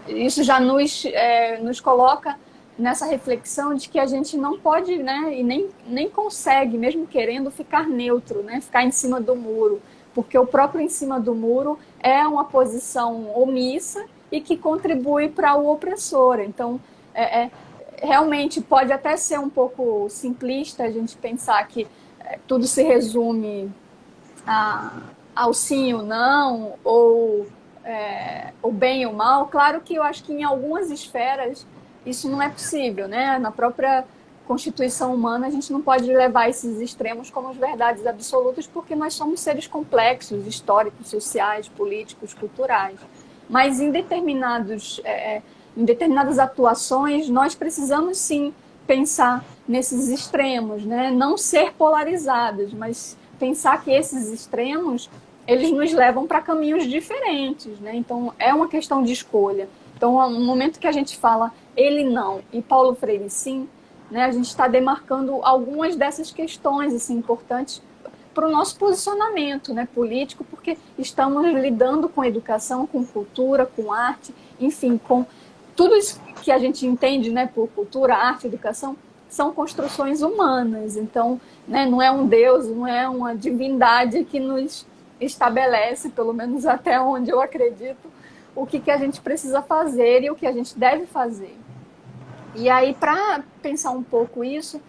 isso já nos coloca nessa reflexão de que a gente não pode, né, e nem consegue, mesmo querendo, ficar neutro, né, ficar em cima do muro, porque o próprio em cima do muro é uma posição omissa e que contribui para o opressor. Então, realmente pode até ser um pouco simplista a gente pensar que tudo se resume ao sim ou não, ou o bem ou mal. Claro que eu acho que em algumas esferas isso não é possível, né? Na própria constituição humana a gente não pode levar esses extremos como as verdades absolutas, porque nós somos seres complexos, históricos, sociais, políticos, culturais. Mas em determinadas atuações nós precisamos sim pensar nesses extremos, né? Não ser polarizados, mas pensar que esses extremos eles nos levam para caminhos diferentes, né? Então é uma questão de escolha. Então, no momento que a gente fala ele não e Paulo Freire sim, né, a gente está demarcando algumas dessas questões assim, importantes para o nosso posicionamento, né, político, porque estamos lidando com educação, com cultura, com arte, enfim, com tudo isso que a gente entende, né, por cultura, arte, educação, são construções humanas. Então, né, não é um Deus, não é uma divindade que nos estabelece, pelo menos até onde eu acredito, o que a gente precisa fazer e o que a gente deve fazer. E aí, para pensar um pouco isso,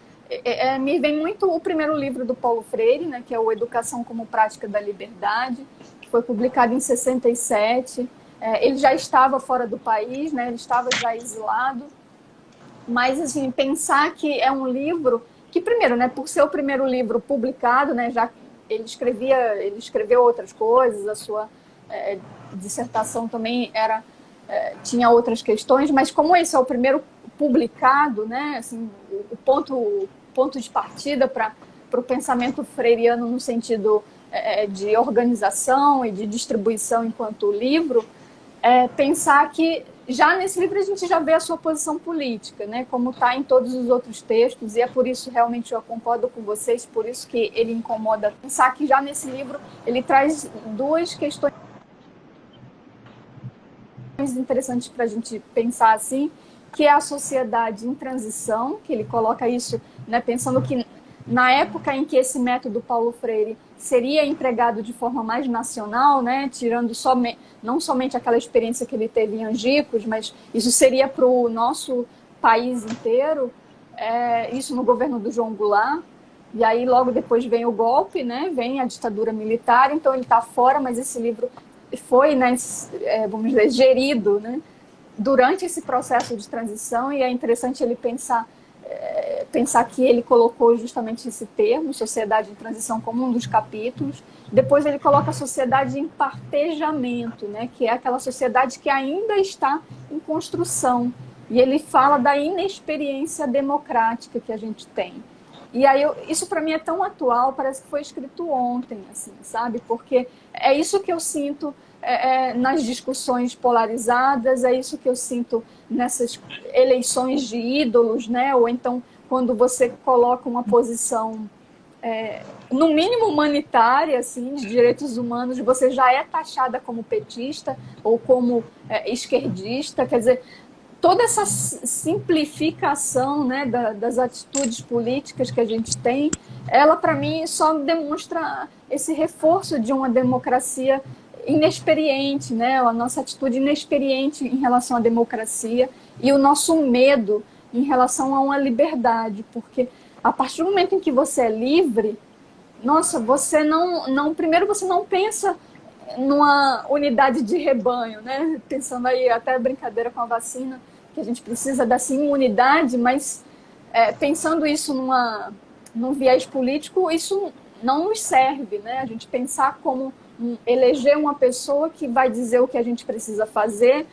me vem muito o primeiro livro do Paulo Freire, né, que é o Educação como Prática da Liberdade, que foi publicado em 67. Ele já estava fora do país, né, ele estava já exilado, mas assim, pensar que é um livro que, primeiro, né, por ser o primeiro livro publicado, né, já ele escreveu outras coisas, a sua dissertação também tinha outras questões, mas como esse é o primeiro publicado, né, assim, o ponto de partida para o pensamento freiriano no sentido de organização e de distribuição enquanto livro, pensar que já nesse livro a gente já vê a sua posição política, né, como está em todos os outros textos, e é por isso realmente eu concordo com vocês, por isso que ele incomoda. Pensar que já nesse livro ele traz duas questões interessantes para a gente pensar assim, que é a sociedade em transição, que ele coloca isso, né, pensando que na época em que esse método Paulo Freire seria empregado de forma mais nacional, né, tirando não somente aquela experiência que ele teve em Angicos, mas isso seria para o nosso país inteiro, isso no governo do João Goulart, e aí logo depois vem o golpe, né, vem a ditadura militar, então ele está fora, mas esse livro foi, né, vamos dizer, gerido, né, durante esse processo de transição, e é interessante ele pensar que ele colocou justamente esse termo, sociedade em transição, como um dos capítulos. Depois ele coloca a sociedade em partejamento, né, que é aquela sociedade que ainda está em construção. E ele fala da inexperiência democrática que a gente tem. E aí isso para mim é tão atual, parece que foi escrito ontem, assim, sabe? Porque é isso que eu sinto nas discussões polarizadas, é isso que eu sinto nessas eleições de ídolos, né? Ou então quando você coloca uma posição no mínimo humanitária, assim, de direitos humanos, você já é taxada como petista ou como esquerdista, quer dizer, toda essa simplificação, né, das atitudes políticas que a gente tem, ela para mim só demonstra esse reforço de uma democracia inexperiente, né? A nossa atitude inexperiente em relação à democracia e o nosso medo em relação a uma liberdade, porque a partir do momento em que você é livre, nossa, você primeiro você não pensa numa unidade de rebanho, né? Pensando aí até brincadeira com a vacina, que a gente precisa dessa imunidade, mas pensando isso num viés político, isso não nos serve, né? A gente pensar como eleger uma pessoa que vai dizer o que a gente precisa fazer,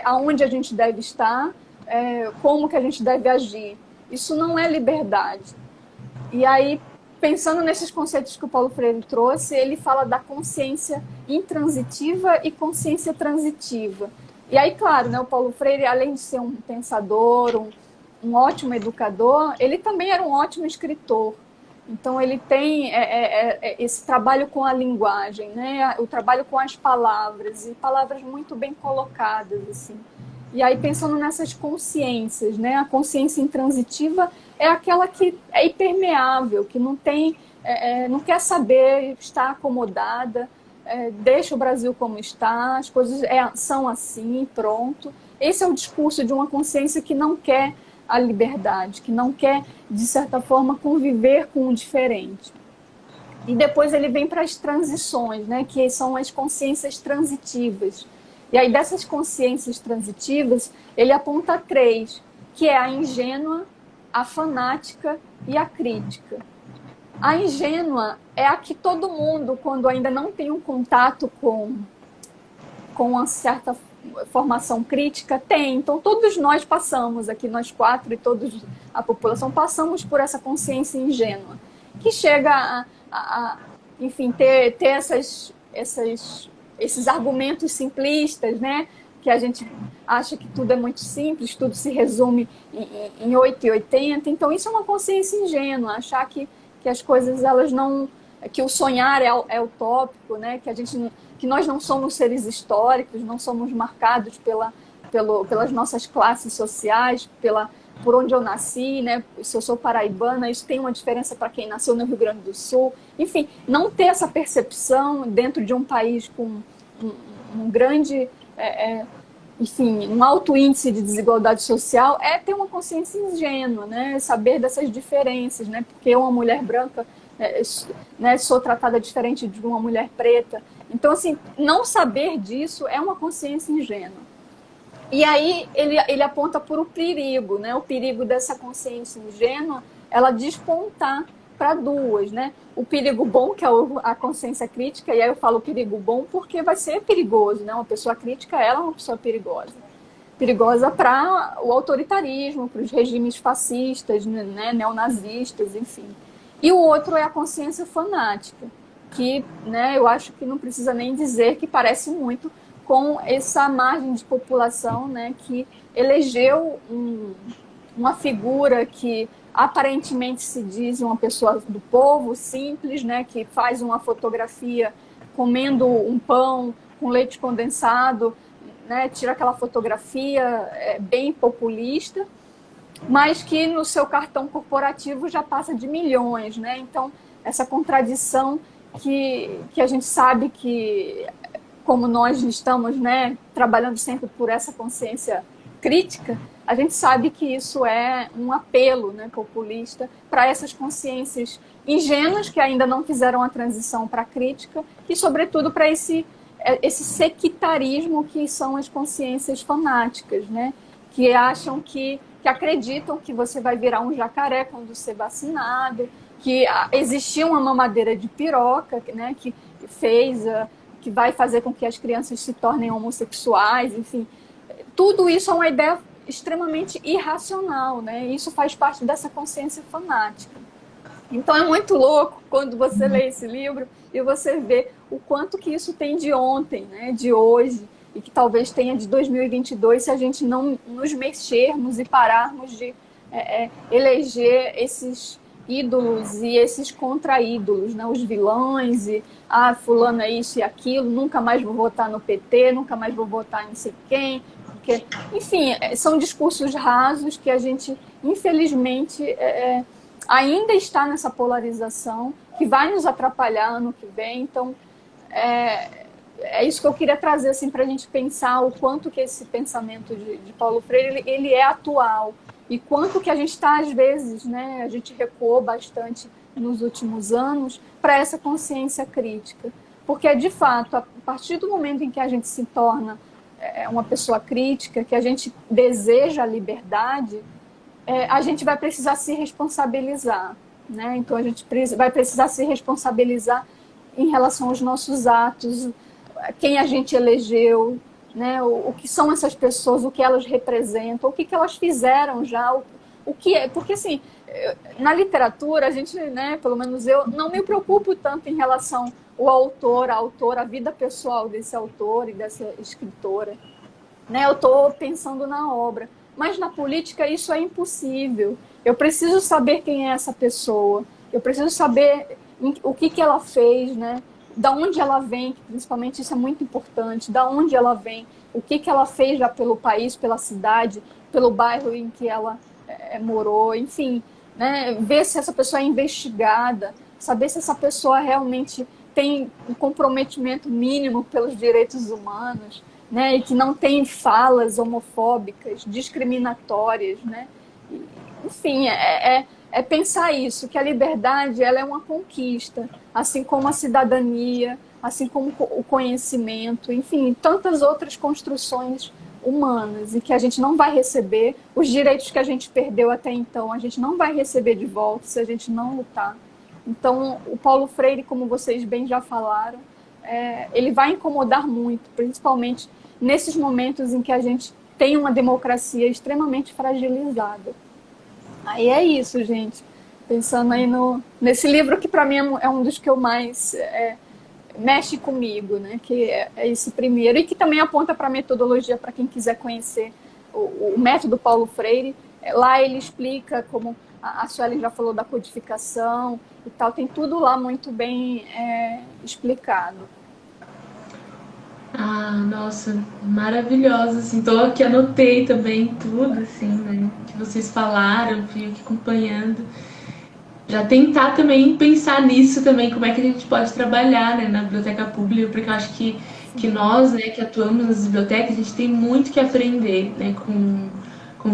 aonde a gente deve estar, como que a gente deve agir. Isso não é liberdade. E aí, pensando nesses conceitos que o Paulo Freire trouxe, ele fala da consciência intransitiva e consciência transitiva. E aí, claro, né, o Paulo Freire, além de ser um pensador, um ótimo educador, ele também era um ótimo escritor. Então, ele tem esse trabalho com a linguagem, né? O trabalho com as palavras, e palavras muito bem colocadas, assim. E aí, pensando nessas consciências, né? A consciência intransitiva é aquela que é impermeável, que não tem, não quer saber, está acomodada, deixa o Brasil como está, as coisas são assim, pronto. Esse é o discurso de uma consciência que não quer a liberdade, que não quer, de certa forma, conviver com o diferente. E depois ele vem para as transições, né, que são as consciências transitivas. E aí, dessas consciências transitivas, ele aponta 3, que é a ingênua, a fanática e a crítica. A ingênua é a que todo mundo, quando ainda não tem um contato com uma certa formação crítica, tem. Então, todos nós passamos aqui, nós 4 e toda a população, passamos por essa consciência ingênua, que chega enfim, ter esses argumentos simplistas, né? Que a gente acha que tudo é muito simples, tudo se resume em 8 e 80. Então, isso é uma consciência ingênua, achar que as coisas, elas não... que o sonhar é utópico, né? Que nós não somos seres históricos, não somos marcados pelas nossas classes sociais, por onde eu nasci, né? Se eu sou paraibana, isso tem uma diferença para quem nasceu no Rio Grande do Sul. Enfim, não ter essa percepção dentro de um país com um grande, enfim, um alto índice de desigualdade social, é ter uma consciência ingênua, né? Saber dessas diferenças, né? Porque eu, uma mulher branca, né, sou tratada diferente de uma mulher preta. Então, assim, não saber disso é uma consciência ingênua. E aí ele aponta por o perigo, né? O perigo dessa consciência ingênua, ela despontar para 2, né? O perigo bom, que é a consciência crítica, e aí eu falo perigo bom porque vai ser perigoso, né? Uma pessoa crítica, ela é uma pessoa perigosa. Perigosa para o autoritarismo, para os regimes fascistas, né? Neonazistas, enfim. E o outro é a consciência fanática, que, né, eu acho que não precisa nem dizer que parece muito com essa margem de população, né, que elegeu uma figura que aparentemente se diz uma pessoa do povo, simples, né, que faz uma fotografia comendo um pão com leite condensado, né, tira aquela fotografia bem populista, mas que no seu cartão corporativo já passa de milhões, né? Então, essa contradição que a gente sabe que, como nós estamos, né, trabalhando sempre por essa consciência crítica, a gente sabe que isso é um apelo, né, populista para essas consciências ingênuas que ainda não fizeram a transição para a crítica e, sobretudo, para esse sectarismo que são as consciências fanáticas, né? Que acham que acreditam que você vai virar um jacaré quando ser vacinado, que existia uma mamadeira de piroca, né, que vai fazer com que as crianças se tornem homossexuais, enfim. Tudo isso é uma ideia extremamente irracional, né? Isso faz parte dessa consciência fanática. Então é muito louco quando você lê esse livro e você vê o quanto que isso tem de ontem, né, de hoje, e que talvez tenha de 2022 se a gente não nos mexermos e pararmos de eleger esses ídolos e esses contra-ídolos, né? Os vilões e fulano é isso e aquilo, nunca mais vou votar no PT, nunca mais vou votar em não sei quem, porque, enfim, são discursos rasos que a gente, infelizmente, ainda está nessa polarização, que vai nos atrapalhar ano que vem. Então, é isso que eu queria trazer assim, para a gente pensar o quanto que esse pensamento de Paulo Freire ele é atual e quanto que a gente está, às vezes, né, a gente recuou bastante nos últimos anos para essa consciência crítica. Porque, de fato, a partir do momento em que a gente se torna uma pessoa crítica, que a gente deseja a liberdade, a gente vai precisar se responsabilizar, né? Então, a gente vai precisar se responsabilizar em relação aos nossos atos, quem a gente elegeu, né? O que são essas pessoas, o que elas representam, o que elas fizeram já, o que é. Porque, assim, na literatura, a gente, né, pelo menos eu, não me preocupo tanto em relação ao autor, a autora, a vida pessoal desse autor e dessa escritora, né? Eu estou pensando na obra. Mas na política isso é impossível. Eu preciso saber quem é essa pessoa. eu preciso saber o que ela fez, né? Da onde ela vem, principalmente isso é muito importante, da onde ela vem, o que ela fez já pelo país, pela cidade, pelo bairro em que ela morou, enfim, né? Ver se essa pessoa é investigada, saber se essa pessoa realmente tem um comprometimento mínimo pelos direitos humanos, né? E que não tem falas homofóbicas, discriminatórias, né? Enfim, é pensar isso, que a liberdade ela é uma conquista, assim como a cidadania, assim como o conhecimento, enfim, tantas outras construções humanas, e que a gente não vai receber, os direitos que a gente perdeu até então, a gente não vai receber de volta se a gente não lutar. Então, o Paulo Freire, como vocês bem já falaram, ele vai incomodar muito, principalmente nesses momentos em que a gente tem uma democracia extremamente fragilizada. Aí é isso, gente. Pensando aí nesse livro que para mim é um dos que eu mais mexe comigo, né? Que é esse primeiro e que também aponta para a metodologia para quem quiser conhecer o método Paulo Freire. Lá ele explica como a Sueli já falou da codificação e tal, tem tudo lá muito bem explicado. Ah, nossa, maravilhosa, assim, tô aqui, anotei também tudo, assim, né, que vocês falaram, fui aqui acompanhando. Já tentar também pensar nisso também, como é que a gente pode trabalhar, né, na biblioteca pública, porque eu acho que nós, né, que atuamos nas bibliotecas, a gente tem muito que aprender, né, com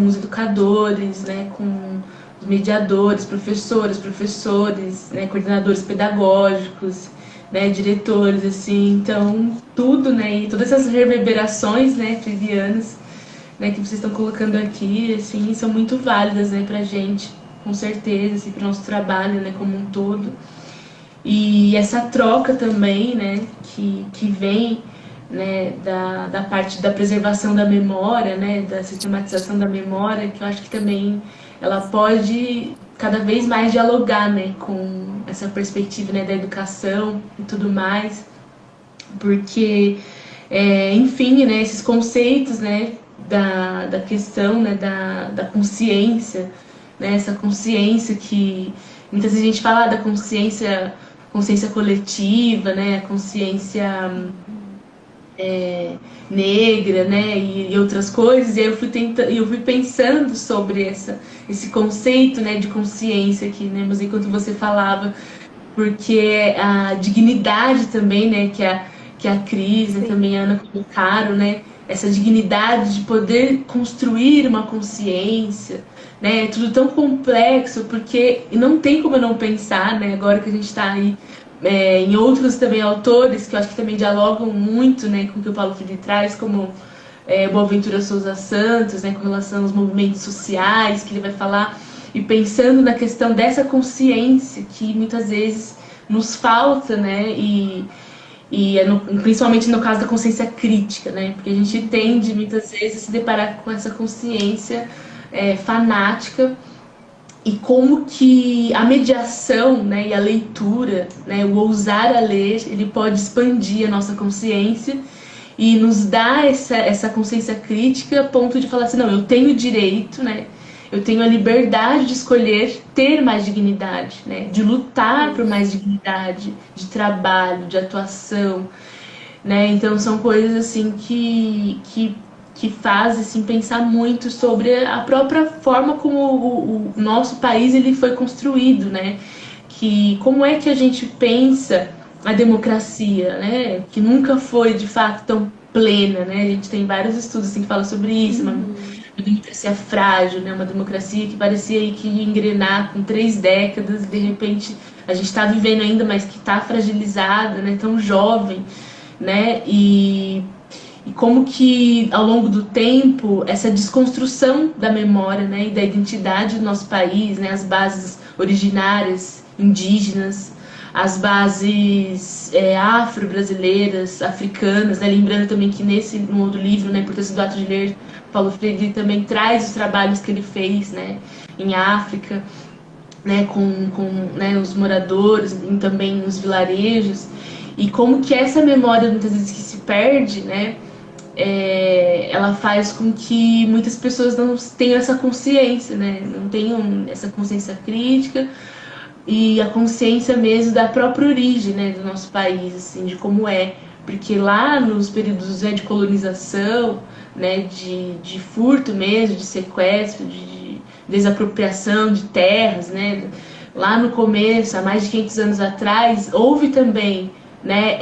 os educadores, né, com os mediadores, professores, né, coordenadores pedagógicos, né, diretores, assim, então tudo, né, e todas essas reverberações, né, freudianas, né, que vocês estão colocando aqui, assim, são muito válidas, né, pra gente, com certeza, assim, pro nosso trabalho, né, como um todo. E essa troca também, né, que vem, né, da parte da preservação da memória, né, da sistematização da memória, que eu acho que também ela pode cada vez mais dialogar, né, com essa perspectiva, né, da educação e tudo mais, porque, enfim, né, esses conceitos, né, da questão, né, da consciência, né, essa consciência que muitas vezes a gente fala da consciência coletiva, né, a consciência negra, né, e outras coisas, e aí eu fui pensando sobre esse conceito, né, de consciência aqui, né, mas enquanto você falava, porque a dignidade também, né, que a Cris, né, também a Ana colocaram, né, essa dignidade de poder construir uma consciência, né, é tudo tão complexo, porque não tem como eu não pensar, né, agora que a gente está aí em outros também autores, que eu acho que também dialogam muito, né, com o que o Paulo Freire traz, como Boaventura Souza Santos, né, com relação aos movimentos sociais, que ele vai falar, e pensando na questão dessa consciência que muitas vezes nos falta, né, principalmente no caso da consciência crítica, né, porque a gente tende muitas vezes a se deparar com essa consciência fanática, e como que a mediação, né, e a leitura, né, o ousar a ler, ele pode expandir a nossa consciência e nos dar essa consciência crítica a ponto de falar assim, não, eu tenho direito, né, eu tenho a liberdade de escolher ter mais dignidade, né, de lutar por mais dignidade, de trabalho, de atuação, né, então são coisas assim que faz assim, pensar muito sobre a própria forma como o nosso país ele foi construído, né? Que como é que a gente pensa a democracia, né? Que nunca foi de fato tão plena, né? A gente tem vários estudos assim, que falam sobre isso, uma democracia frágil, né? Uma democracia que parecia aí que ia engrenar com 3 décadas e de repente a gente está vivendo ainda, mas que está fragilizada, né? Tão jovem, né? E como que, ao longo do tempo, essa desconstrução da memória, né, e da identidade do nosso país, né, as bases originárias, indígenas, as bases afro-brasileiras, africanas, né, lembrando também que no outro livro, né, Por Ter Sido Ato de Ler, Paulo Freire também traz os trabalhos que ele fez, né, em África, né, com né, os moradores e também os vilarejos, e como que essa memória muitas vezes que se perde, né, ela faz com que muitas pessoas não tenham essa consciência, né? Não tenham essa consciência crítica, e a consciência mesmo da própria origem, né, do nosso país, assim, de como é. Porque lá nos períodos, né, de colonização, né, de furto mesmo, de sequestro, de desapropriação de terras, né, lá no começo, há mais de 500 anos atrás, houve também, né,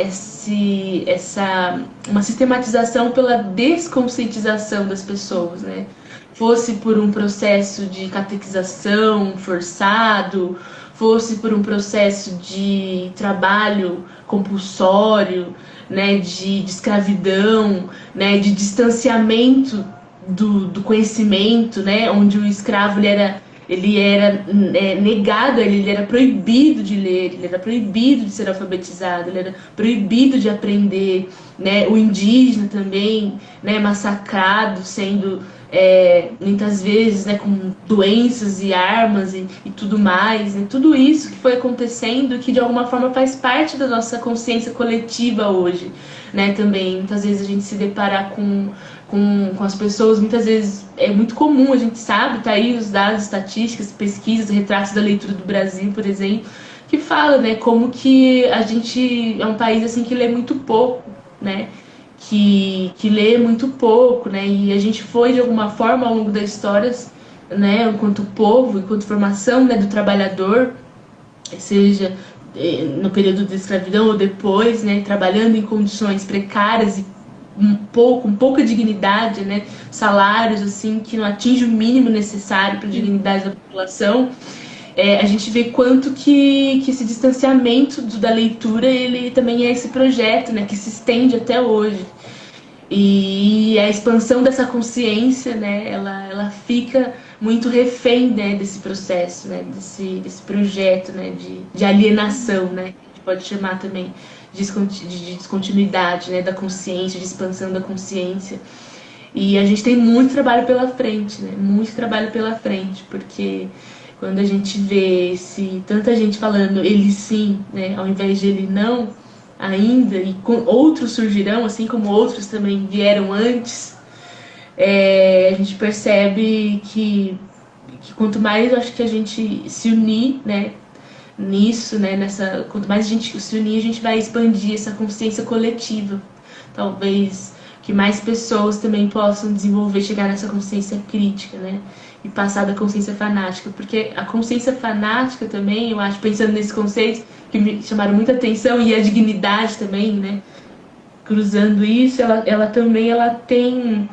uma sistematização pela desconscientização das pessoas, né? Fosse por um processo de catequização forçado, fosse por um processo de trabalho compulsório, né, de escravidão, né, de distanciamento do conhecimento, né, onde o escravo ele era negado, ele era proibido de ler, ele era proibido de ser alfabetizado, ele era proibido de aprender, né? O indígena também, né, massacrado, sendo muitas vezes, né, com doenças e armas e tudo mais, né? Tudo isso que foi acontecendo, que de alguma forma faz parte da nossa consciência coletiva hoje, né? Também, muitas vezes a gente se deparar com as pessoas, muitas vezes é muito comum, a gente sabe, tá aí os dados, estatísticas, pesquisas, retratos da leitura do Brasil, por exemplo, que fala, né, como que a gente é um país assim que lê muito pouco, né, que lê muito pouco, né, e a gente foi de alguma forma ao longo das histórias, né, enquanto povo, enquanto formação, né, do trabalhador, seja no período da escravidão ou depois, né, trabalhando em condições precárias e com pouca dignidade, né, salários assim que não atingem o mínimo necessário para a dignidade da população, a gente vê quanto que esse distanciamento da leitura ele também é esse projeto, né, que se estende até hoje. E a expansão dessa consciência, né, ela fica muito refém, né, desse processo, né, desse projeto, né, de alienação, né, a gente pode chamar também de descontinuidade, né, da consciência, de expansão da consciência. E a gente tem muito trabalho pela frente, né, muito trabalho pela frente, porque quando a gente vê tanta gente falando ele sim, né, ao invés de ele não, ainda, e outros surgirão, assim como outros também vieram antes, a gente percebe que quanto mais eu acho que a gente se unir, né, nisso, né, quanto mais a gente se unir, a gente vai expandir essa consciência coletiva. Talvez que mais pessoas também possam desenvolver, chegar nessa consciência crítica, né, e passar da consciência fanática, porque a consciência fanática também, eu acho, pensando nesse conceito, que me chamaram muita atenção, e a dignidade também, né, cruzando isso, ela também tem,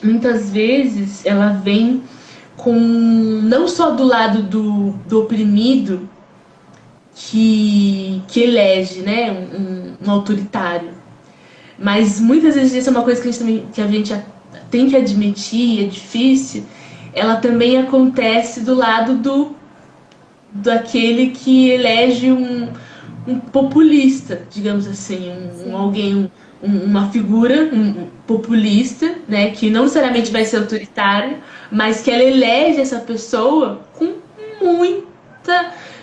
muitas vezes, ela vem com, não só do lado do oprimido, que elege, né, um autoritário, mas muitas vezes isso é uma coisa que a gente tem que admitir, é difícil, ela também acontece do lado daquele que elege um populista, digamos assim, uma figura populista, né, que não necessariamente vai ser autoritária, mas que ela elege essa pessoa com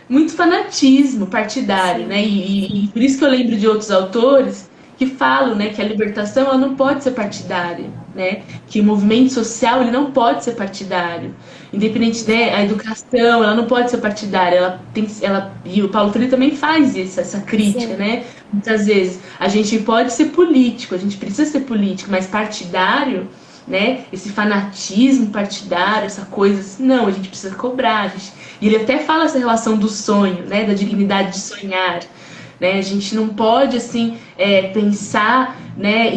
muito fanatismo partidário, né, e por isso que eu lembro de outros autores que falam, né, que a libertação ela não pode ser partidária, né, que o movimento social ele não pode ser partidário, independente, né, a educação ela não pode ser partidária, e o Paulo Freire também faz essa crítica, sim, né, muitas vezes a gente pode ser político, a gente precisa ser político, mas partidário, né, esse fanatismo partidário, essa coisa assim, não, a gente precisa cobrar, e ele até fala essa relação do sonho, né, da dignidade de sonhar. Né? A gente não pode assim pensar, né,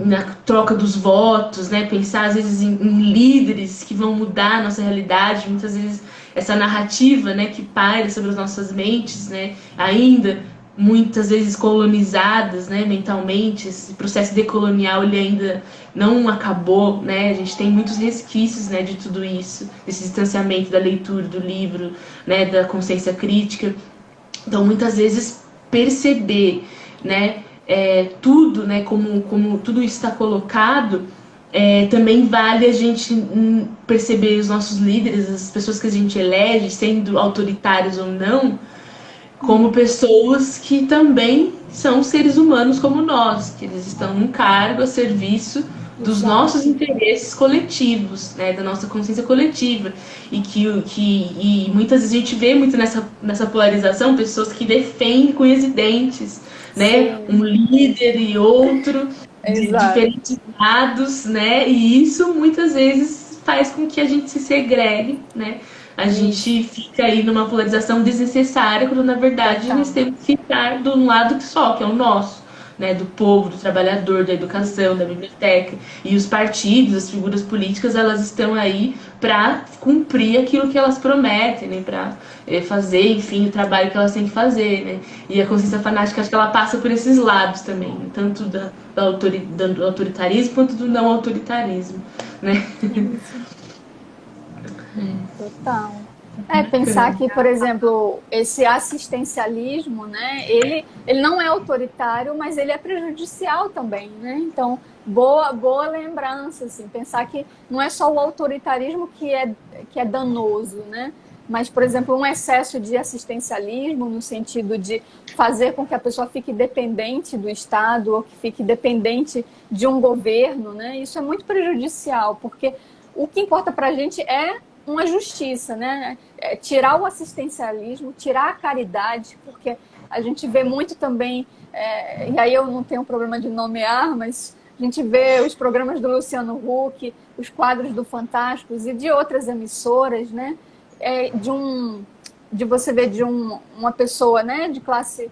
na troca dos votos, né? Pensar às vezes em líderes que vão mudar a nossa realidade, muitas vezes essa narrativa, né, que paira sobre as nossas mentes, né, ainda muitas vezes colonizadas, né, mentalmente, esse processo decolonial ele ainda não acabou, né? A gente tem muitos resquícios, né, de tudo isso, desse distanciamento da leitura, do livro, né, da consciência crítica. Então muitas vezes perceber, né, tudo, né, como tudo está colocado, também vale a gente perceber os nossos líderes, as pessoas que a gente elege, sendo autoritários ou não, como pessoas que também são seres humanos como nós, que eles estão num cargo a serviço dos Exato. nossos interesses coletivos, né, da nossa consciência coletiva. E muitas vezes a gente vê muito nessa polarização pessoas que defendem com unhas e dentes, né, Sim, um líder e outro de exato. diferentes lados, né, e isso muitas vezes faz com que a gente se segregue, né, a Isso, gente fica aí numa polarização desnecessária, quando na verdade nós total. temos que ficar de um lado só, que é o nosso, né, do povo, do trabalhador, da educação, da biblioteca. E os partidos, as figuras políticas, elas estão aí para cumprir aquilo que elas prometem, né, para fazer, enfim, o trabalho que elas têm que fazer, né. E a consciência fanática, acho que ela passa por esses lados também, né, tanto do autoritarismo quanto do não autoritarismo, né. Isso, total. Pensar Bacana. que, por exemplo, esse assistencialismo, né, ele não é autoritário, mas ele é prejudicial também, né? Então, boa lembrança, assim, pensar que não é só o autoritarismo que é danoso, né? Mas, por exemplo, um excesso de assistencialismo no sentido de fazer com que a pessoa fique dependente do Estado ou que fique dependente de um governo, né? Isso é muito prejudicial, porque o que importa para a gente é uma justiça, né? Tirar o assistencialismo, tirar a caridade, porque a gente vê muito também, e aí eu não tenho problema de nomear, mas a gente vê os programas do Luciano Huck, os quadros do Fantásticos e de outras emissoras, né? De você ver uma pessoa, né, de classe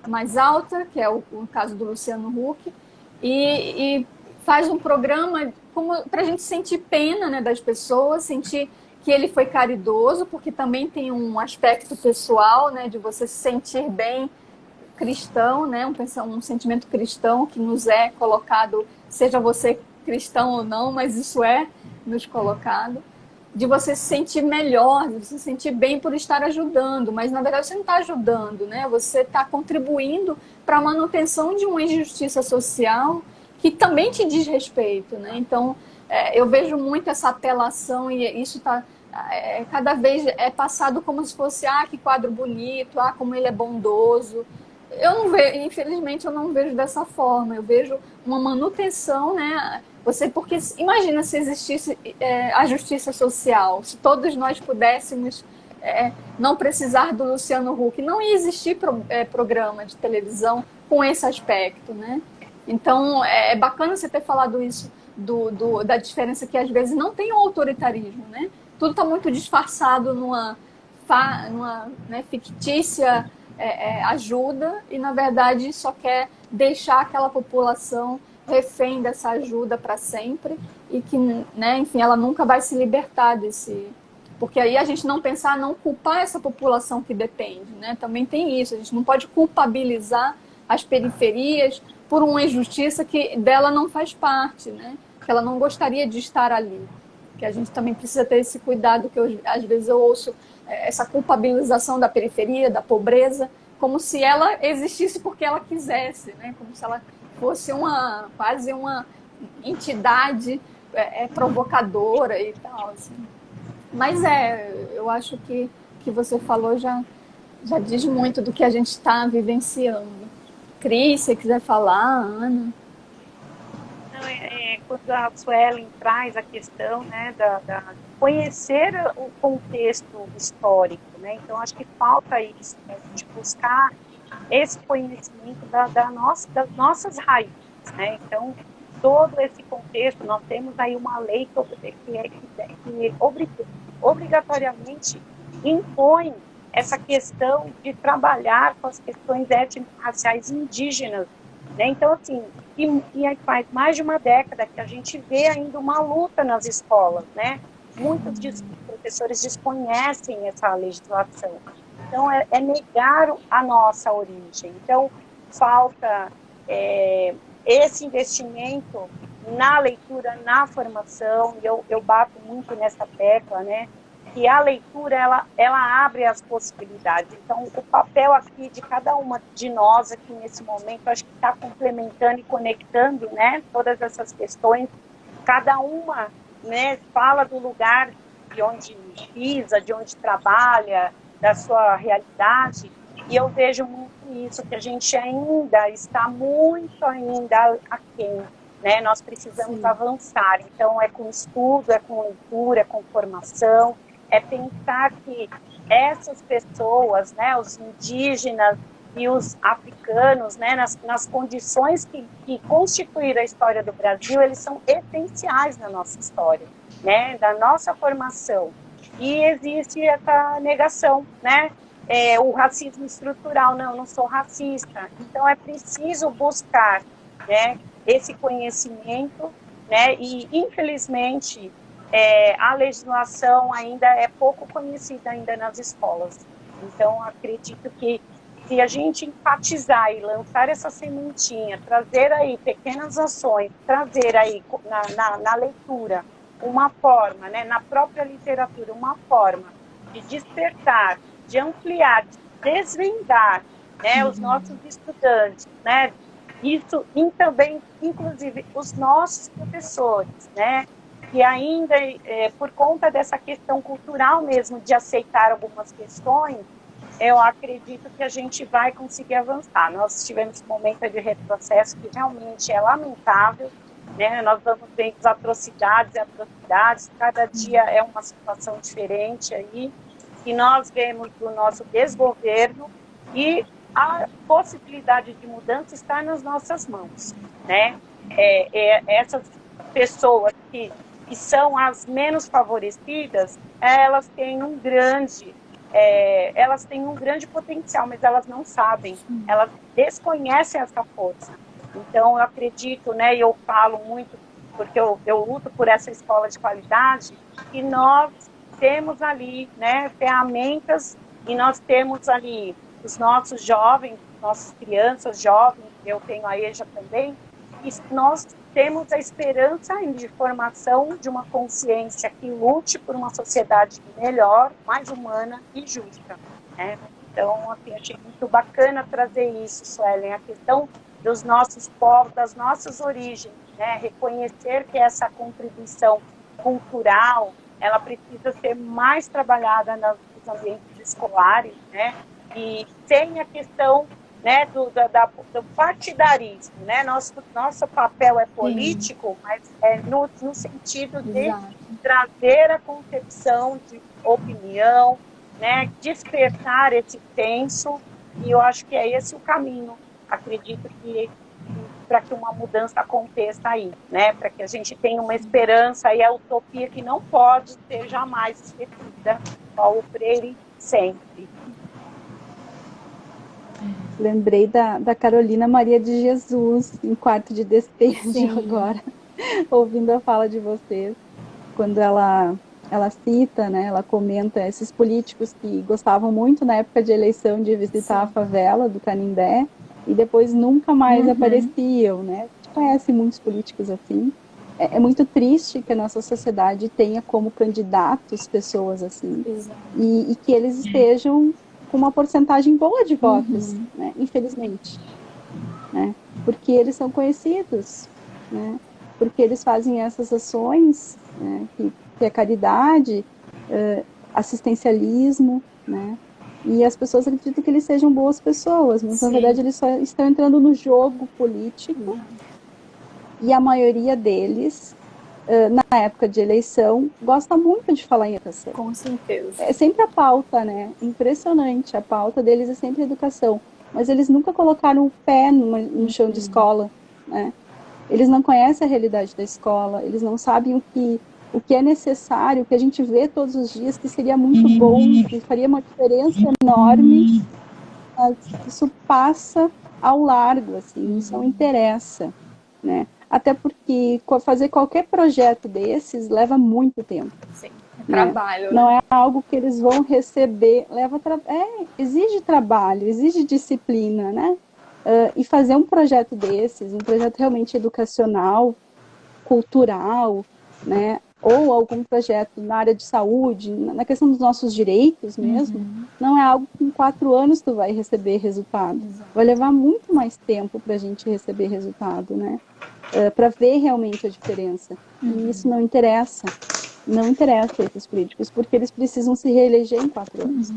mais alta, que é o caso do Luciano Huck, e faz um programa para a gente sentir pena, né, das pessoas, sentir que ele foi caridoso, porque também tem um aspecto pessoal, né, de você se sentir bem cristão, né, um sentimento cristão que nos é colocado, seja você cristão ou não, mas isso é nos colocado, de você se sentir melhor, de você se sentir bem por estar ajudando, mas na verdade você não está ajudando, né? Você está contribuindo para a manutenção de uma injustiça social que também te diz respeito, né? Então, eu vejo muito essa apelação e isso está cada vez é passado como se fosse, que quadro bonito, como ele é bondoso. Eu não vejo, infelizmente, eu não vejo dessa forma. Eu vejo uma manutenção, né? Porque imagina se existisse a justiça social, se todos nós pudéssemos não precisar do Luciano Huck, não ia existir programa de televisão com esse aspecto, né? Então, é bacana você ter falado isso da diferença que às vezes não tem o autoritarismo, né? Tudo está muito disfarçado numa né, fictícia ajuda e, na verdade, só quer deixar aquela população refém dessa ajuda para sempre e que, né, enfim, ela nunca vai se libertar desse... Porque aí a gente não pensar, não culpar essa população que depende, né? Também tem isso, a gente não pode culpabilizar as periferias por uma injustiça que dela não faz parte, né? Que ela não gostaria de estar ali. Que a gente também precisa ter esse cuidado, que às vezes eu ouço essa culpabilização da periferia, da pobreza, como se ela existisse porque ela quisesse, né? Como se ela fosse quase uma entidade provocadora e tal, assim. Mas eu acho que você falou já diz muito do que a gente está vivenciando. Cris, se você quiser falar, Ana. Quando a Suelen traz a questão, né, conhecer o contexto histórico, né? Então acho que falta isso, né, de buscar esse conhecimento das nossas raízes, né? Então todo esse contexto, nós temos aí uma lei que obrigatoriamente impõe essa questão de trabalhar com as questões étnico-raciais indígenas, né? Então, assim, e faz mais de uma década que a gente vê ainda uma luta nas escolas, né? Muitos professores desconhecem essa legislação. Então, é negar a nossa origem. Então, falta esse investimento na leitura, na formação, e eu bato muito nessa tecla, né? Que a leitura, ela abre as possibilidades. Então, o papel aqui de cada uma de nós aqui nesse momento, acho que está complementando e conectando, né, todas essas questões. Cada uma, né, fala do lugar de onde pisa, de onde trabalha, da sua realidade, e eu vejo muito isso, que a gente ainda está muito aquém, né? Nós precisamos avançar. Então, é com estudo, é com leitura, é com formação, é pensar que essas pessoas, né, os indígenas e os africanos, né, nas condições que constituíram a história do Brasil, eles são essenciais na nossa história, né, da nossa formação. E existe essa negação, né, o racismo estrutural, não, eu não sou racista. Então, é preciso buscar, né, esse conhecimento, né, e, infelizmente, a legislação ainda é pouco conhecida ainda nas escolas. Então, acredito que se a gente enfatizar e lançar essa sementinha, trazer aí pequenas ações, trazer aí na leitura uma forma, né, na própria literatura, uma forma de despertar, de ampliar, de desvendar, né, os nossos estudantes, né, isso e também, inclusive, os nossos professores, né, que ainda, por conta dessa questão cultural mesmo, de aceitar algumas questões, eu acredito que a gente vai conseguir avançar. Nós tivemos um momento de retrocesso que realmente é lamentável, né? Nós vamos vendo atrocidades e atrocidades, cada dia é uma situação diferente aí, e nós vemos do nosso desgoverno, e a possibilidade de mudança está nas nossas mãos, né? Essas pessoas que são as menos favorecidas, elas têm um grande potencial, mas elas não sabem, elas desconhecem essa força. Então, eu acredito, né, e eu falo muito, porque eu luto por essa escola de qualidade, que nós temos ali, né, ferramentas, e nós temos ali os nossos jovens, nossas crianças jovens, eu tenho a EJA também, e nós temos a esperança de formação de uma consciência que lute por uma sociedade melhor, mais humana e justa, né? Então, assim, achei muito bacana trazer isso, Suelen, a questão dos nossos povos, das nossas origens, né? Reconhecer que essa contribuição cultural, ela precisa ser mais trabalhada nos ambientes escolares, né? E sem a questão, né, do partidarismo, né? Nosso papel é político, mas é no sentido de trazer a concepção de opinião, né? Despertar esse senso, e eu acho que é esse o caminho. Acredito que para que uma mudança aconteça aí, né? Para que a gente tenha uma esperança e a utopia que não pode ser jamais esquecida. Paulo Freire sempre. Lembrei da Carolina Maria de Jesus, em Quarto de Despejo. Sim. Agora, ouvindo a fala de vocês, quando ela cita, né, ela comenta esses políticos que gostavam muito na época de eleição de visitar a favela do Canindé e depois nunca mais apareciam, né? A gente conhece muitos políticos assim. É muito triste que a nossa sociedade tenha como candidatos pessoas assim, e que eles estejam com uma porcentagem boa de votos, né? Infelizmente, né? Porque eles são conhecidos, né? Porque eles fazem essas ações, né? Que é caridade, assistencialismo, né? E as pessoas acreditam que eles sejam boas pessoas, mas na verdade eles só estão entrando no jogo político, e a maioria deles, na época de eleição, gosta muito de falar em educação. Com certeza. É sempre a pauta, né? Impressionante, a pauta deles é sempre educação, mas eles nunca colocaram o pé no chão de escola, né? Eles não conhecem a realidade da escola, eles não sabem o que é necessário, o que a gente vê todos os dias, que seria muito bom, que faria uma diferença enorme, mas isso passa ao largo, assim, isso não interessa, né? Até porque fazer qualquer projeto desses leva muito tempo. Sim, né? Trabalho. Não é algo que eles vão receber, exige trabalho, exige disciplina, né? E fazer um projeto desses, um projeto realmente educacional, cultural, né? Ou algum projeto na área de saúde, na questão dos nossos direitos mesmo, não é algo que em 4 anos tu vai receber resultado. Vai levar muito mais tempo para a gente receber resultado, né? Para ver realmente a diferença. E isso não interessa esses políticos, porque eles precisam se reeleger em 4 anos.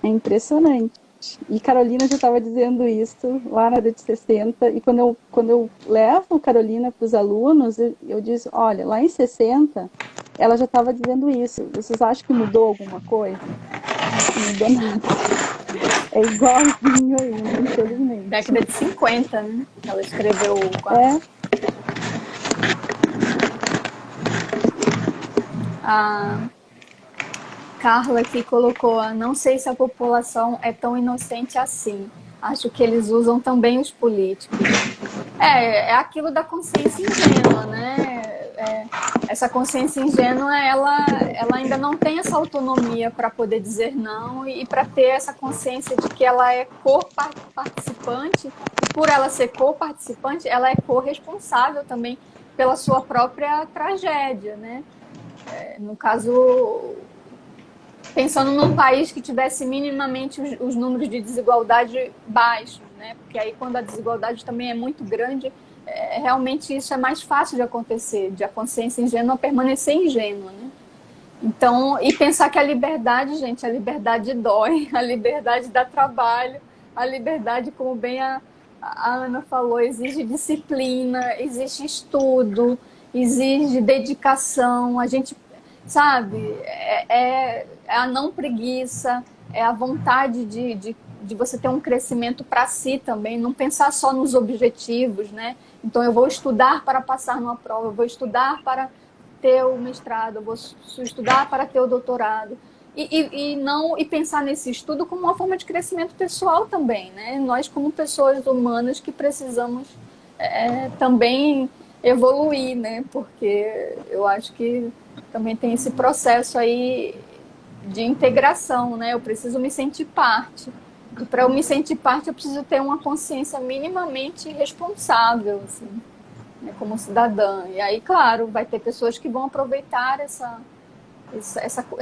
É impressionante. Exatamente. E Carolina já estava dizendo isso lá na década de 60, e quando eu levo Carolina para os alunos, eu disse, olha, lá em 60, ela já estava dizendo isso. Vocês acham que mudou alguma coisa? Não mudou nada. É igualzinho ainda, infelizmente. Década de 50, né? Ela escreveu É, a Carla que colocou, não sei se a população é tão inocente assim. Acho que eles usam também os políticos. É aquilo da consciência ingênua, né? Essa consciência ingênua, ela ainda não tem essa autonomia para poder dizer não e para ter essa consciência de que ela é co-participante, e por ela ser co-participante, ela é co-responsável também pela sua própria tragédia, né? No caso, pensando num país que tivesse minimamente os números de desigualdade baixos, né? Porque aí quando a desigualdade também é muito grande, realmente isso é mais fácil de acontecer, de a consciência ingênua permanecer ingênua, né? Então, e pensar que a liberdade, gente, a liberdade dói, a liberdade dá trabalho, a liberdade, como bem a Ana falou, exige disciplina, exige estudo, exige dedicação, a gente, sabe, é a não preguiça, é a vontade de você ter um crescimento para si também, não pensar só nos objetivos, né? Então, eu vou estudar para passar numa prova, eu vou estudar para ter o mestrado, eu vou estudar para ter o doutorado. E pensar nesse estudo como uma forma de crescimento pessoal também, né? Nós, como pessoas humanas, que precisamos também evoluir, né? Porque eu acho que também tem esse processo aí de integração, né? Eu preciso me sentir parte. E para eu me sentir parte, eu preciso ter uma consciência minimamente responsável, assim, né, como cidadã. E aí, claro, vai ter pessoas que vão aproveitar essa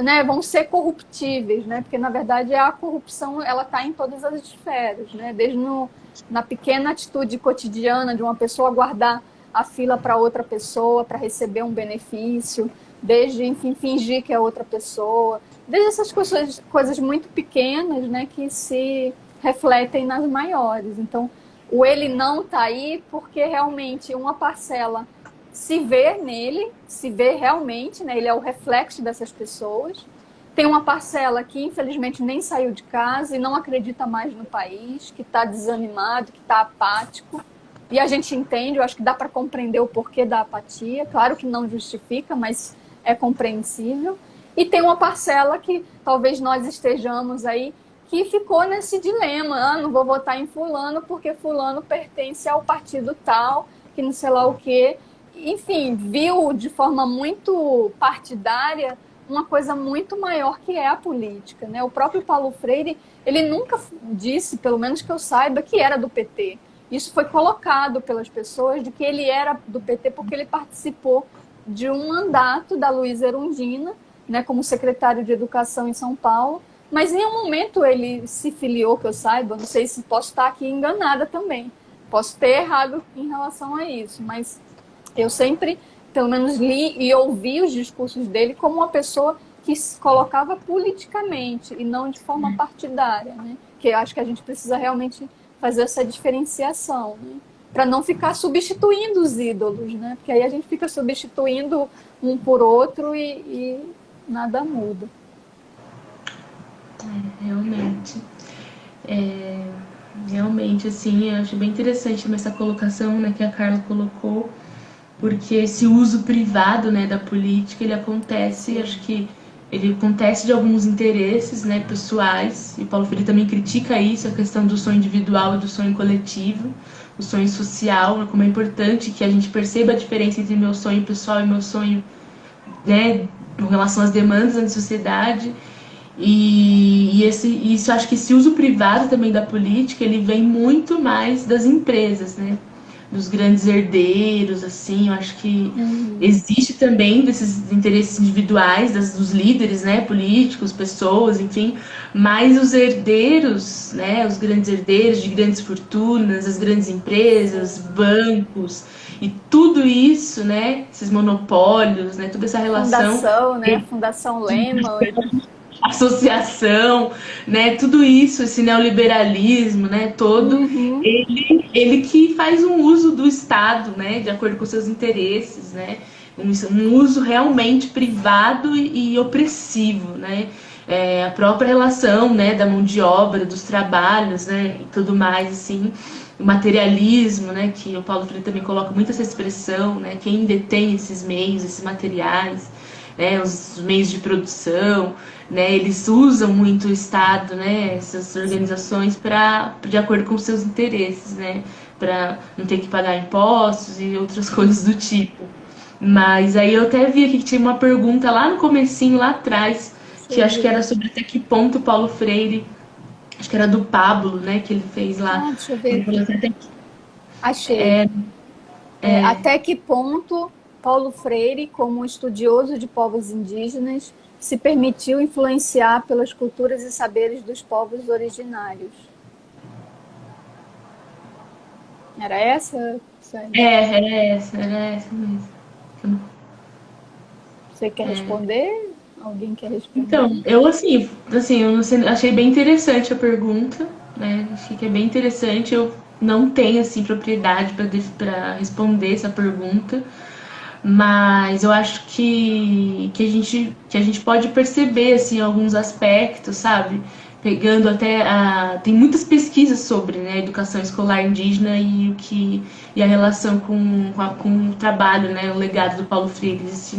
né, vão ser corruptíveis, né? Porque, na verdade, a corrupção, ela está em todas as esferas, né? Desde na pequena atitude cotidiana de uma pessoa guardar a fila para outra pessoa para receber um benefício, desde, enfim, fingir que é outra pessoa, desde essas coisas muito pequenas, né, que se refletem nas maiores. Então, o ele não está aí porque realmente uma parcela se vê nele, se vê realmente, né, ele é o reflexo dessas pessoas. Tem uma parcela que, infelizmente, nem saiu de casa e não acredita mais no país, que está desanimado, que está apático. E a gente entende, eu acho que dá para compreender o porquê da apatia. Claro que não justifica, mas é compreensível. E tem uma parcela que talvez nós estejamos aí, que ficou nesse dilema. Não vou votar em fulano porque fulano pertence ao partido tal, que não sei lá o quê. Enfim, viu de forma muito partidária uma coisa muito maior que é a política, né? O próprio Paulo Freire, ele nunca disse, pelo menos que eu saiba, que era do PT. Isso foi colocado pelas pessoas de que ele era do PT porque ele participou de um mandato da Luíza Erundina, né, como secretário de Educação em São Paulo, mas em nenhum momento ele se filiou, que eu saiba. Não sei se posso estar aqui enganada também. Posso ter errado em relação a isso, mas eu sempre, pelo menos, li e ouvi os discursos dele como uma pessoa que se colocava politicamente e não de forma partidária, né? Que eu acho que a gente precisa realmente fazer essa diferenciação, né? Para não ficar substituindo os ídolos, né? Porque aí a gente fica substituindo um por outro e nada muda. Realmente. Realmente, assim, eu acho bem interessante essa colocação, né, que a Carla colocou, porque esse uso privado, né, da política, ele acontece, acho que ele acontece de alguns interesses, né, pessoais, e Paulo Freire também critica isso, a questão do sonho individual e do sonho coletivo, o sonho social, como é importante que a gente perceba a diferença entre meu sonho pessoal e meu sonho, né, em relação às demandas da sociedade. E isso, acho que esse uso privado também da política, ele vem muito mais das empresas, né? Dos grandes herdeiros, assim, eu acho que existe também desses interesses individuais dos líderes, né, políticos, pessoas, enfim, mas os herdeiros, né, os grandes herdeiros de grandes fortunas, as grandes empresas, bancos, e tudo isso, né, esses monopólios, né, toda essa relação... Fundação, né, Fundação Lehman. associação, né? Tudo isso, esse neoliberalismo, né? Todo, Uhum. ele que faz um uso do Estado, né? De acordo com seus interesses, né? Um uso realmente privado e opressivo, né? A própria relação, né? Da mão de obra, dos trabalhos, né? E tudo mais, assim. O materialismo, né? Que o Paulo Freire também coloca muito essa expressão, né? Quem detém esses meios, esses materiais, né, os meios de produção, né, eles usam muito o Estado, né, essas organizações de acordo com seus interesses, né, para não ter que pagar impostos e outras coisas do tipo. Mas aí eu até vi aqui que tinha uma pergunta lá no comecinho, lá atrás, Deixa que eu acho que era ver. sobre até que ponto Paulo Freire, acho que era do Pablo, né, que ele fez lá. Ah, deixa eu ver Ele falou aqui. assim, até Achei. Até que ponto Paulo Freire, como estudioso de povos indígenas, se permitiu influenciar pelas culturas e saberes dos povos originários? Era essa, Sérgio? era essa mesmo. Você quer responder? Alguém quer responder? Então, eu assim, eu não sei, achei bem interessante a pergunta, né? Achei que é bem interessante. Eu não tenho assim propriedade para responder essa pergunta, mas eu acho que a gente pode perceber assim alguns aspectos, sabe? Pegando até tem muitas pesquisas sobre, né, a educação escolar indígena e a relação com o trabalho, né, o legado do Paulo Freire. Existem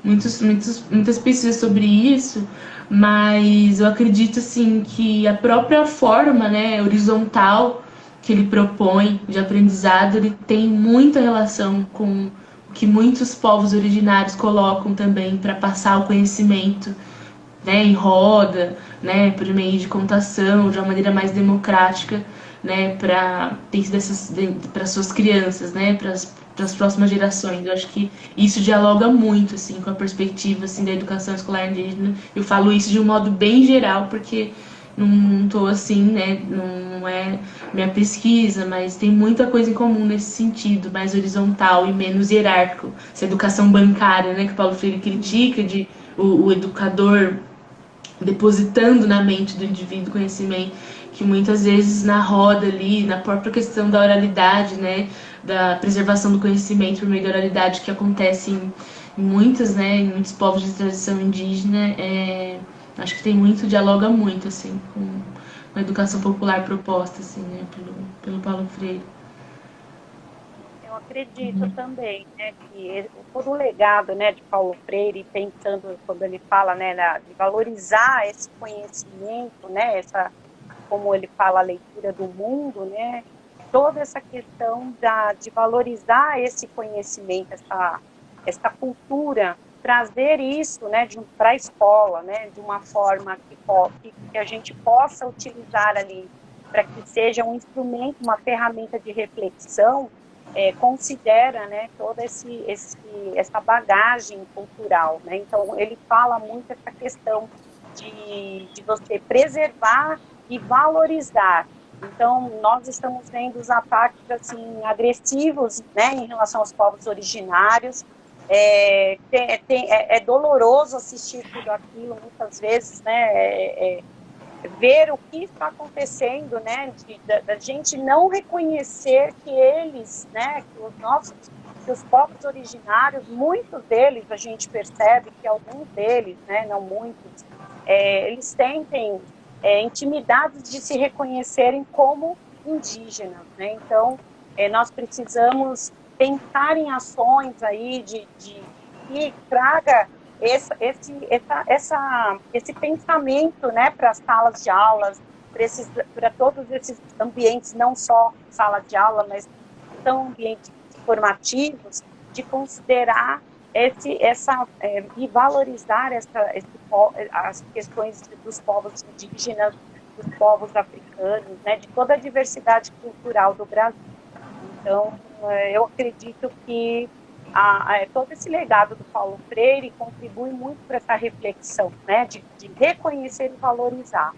muitas pesquisas sobre isso, mas eu acredito assim que a própria forma, né, horizontal que ele propõe de aprendizado, ele tem muita relação com o que muitos povos originários colocam também para passar o conhecimento, né, em roda, né, por meio de contação, de uma maneira mais democrática, né, para suas crianças, né, para as próximas gerações. Eu acho que isso dialoga muito assim com a perspectiva assim da educação escolar indígena. Eu falo isso de um modo bem geral porque não estou assim, né, não é minha pesquisa, mas tem muita coisa em comum nesse sentido, mais horizontal e menos hierárquico. Essa educação bancária, né, que o Paulo Freire critica de o educador depositando na mente do indivíduo conhecimento que muitas vezes na roda ali, na própria questão da oralidade, né, da preservação do conhecimento por meio da oralidade que acontece em muitos povos de tradição indígena, acho que tem muito, dialoga muito assim com a educação popular proposta assim, né, pelo Paulo Freire. Eu acredito também, né, que todo o legado, né, de Paulo Freire, pensando quando ele fala, né, de valorizar esse conhecimento, né, como ele fala, a leitura do mundo, né, toda essa questão de valorizar esse conhecimento, essa cultura, trazer isso, né, para a escola, né, de uma forma que a gente possa utilizar ali para que seja um instrumento, uma ferramenta de reflexão, considera, né, toda essa bagagem cultural, né? Então ele fala muito essa questão de você preservar e valorizar. Então nós estamos vendo os ataques assim agressivos, né, em relação aos povos originários. É doloroso assistir tudo aquilo muitas vezes, né? Ver o que está acontecendo, né, da gente não reconhecer que eles, né, que os povos originários, muitos deles a gente percebe que alguns deles, né, não muitos, eles sentem intimidades de se reconhecerem como indígenas, né? Então nós precisamos pensar em ações aí que traga esse pensamento, né, para as salas de aulas, para todos esses ambientes, não só sala de aula, mas são ambientes formativos, de considerar e valorizar as questões dos povos indígenas, dos povos africanos, né, de toda a diversidade cultural do Brasil. Então, eu acredito que todo esse legado do Paulo Freire contribui muito para essa reflexão, né, de reconhecer e valorizar.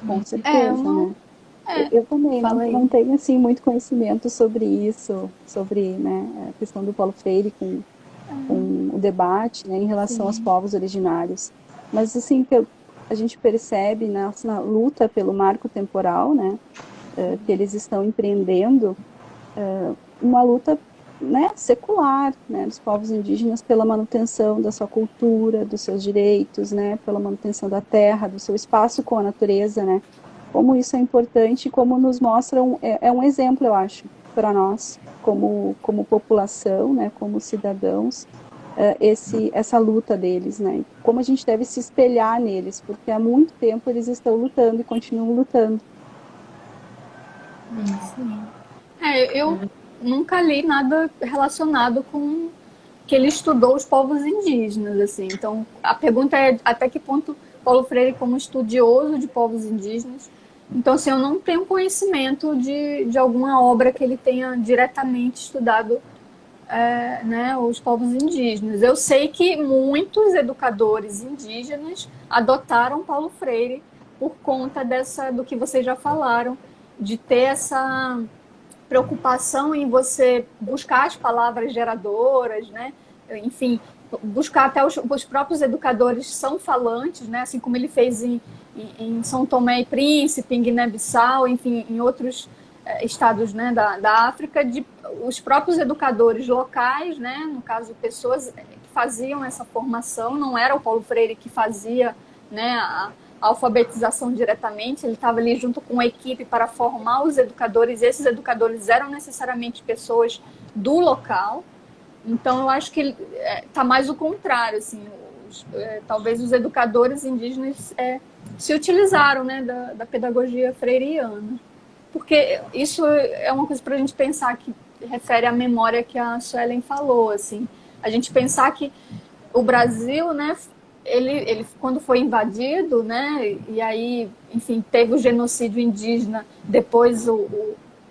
Com certeza, né? Eu também Fala aí. não tenho assim muito conhecimento sobre isso, sobre, né, a questão do Paulo Freire com o debate, né, em relação aos Sim. povos originários. Mas assim a gente percebe na luta pelo marco temporal, né, que eles estão empreendendo, uma luta, né, secular, né, dos povos indígenas pela manutenção da sua cultura, dos seus direitos, né, pela manutenção da terra, do seu espaço com a natureza, né. Como isso é importante, como nos mostram, é um exemplo, eu acho, para nós, como população, né, como cidadãos, essa luta deles, né, como a gente deve se espelhar neles, porque há muito tempo eles estão lutando e continuam lutando. Sim. Eu nunca li nada relacionado com que ele estudou os povos indígenas, assim. Então, a pergunta é até que ponto Paulo Freire, como estudioso de povos indígenas, então, assim, eu não tenho conhecimento de alguma obra que ele tenha diretamente estudado, né, os povos indígenas. Eu sei que muitos educadores indígenas adotaram Paulo Freire por conta do que vocês já falaram, de ter essa preocupação em você buscar as palavras geradoras, né? Enfim, buscar até os próprios educadores são falantes, né? Assim como ele fez em São Tomé e Príncipe, em Guiné-Bissau, enfim, em outros estados, né, da África, os próprios educadores locais, né, no caso, pessoas que faziam essa formação, não era o Paulo Freire que fazia, né, a alfabetização diretamente, ele estava ali junto com a equipe para formar os educadores, e esses educadores eram necessariamente pessoas do local. Então, eu acho que está mais o contrário, assim, talvez os educadores indígenas se utilizaram, né, da pedagogia freiriana. Porque isso é uma coisa para a gente pensar, que refere à memória que a Suelen falou, assim. A gente pensar que o Brasil, né, ele quando foi invadido, né, e aí, enfim, teve o genocídio indígena, depois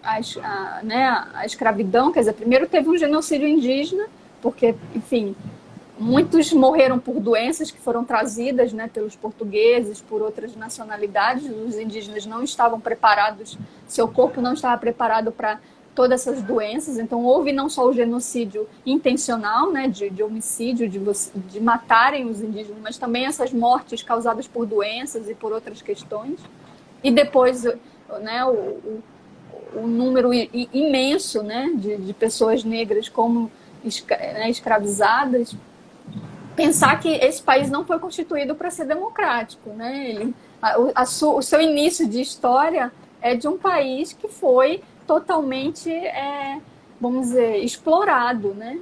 a escravidão, quer dizer, primeiro teve um genocídio indígena, porque, enfim, muitos morreram por doenças que foram trazidas, né, pelos portugueses, por outras nacionalidades. Os indígenas não estavam preparados, seu corpo não estava preparado para todas essas doenças. Então, houve não só o genocídio intencional, né, de homicídio, de matarem os indígenas, mas também essas mortes causadas por doenças e por outras questões. E depois, né, o número imenso, né, de pessoas negras como escravizadas. Pensar que esse país não foi constituído para ser democrático, né? O seu início de história é de um país que foi totalmente, vamos dizer, explorado, né?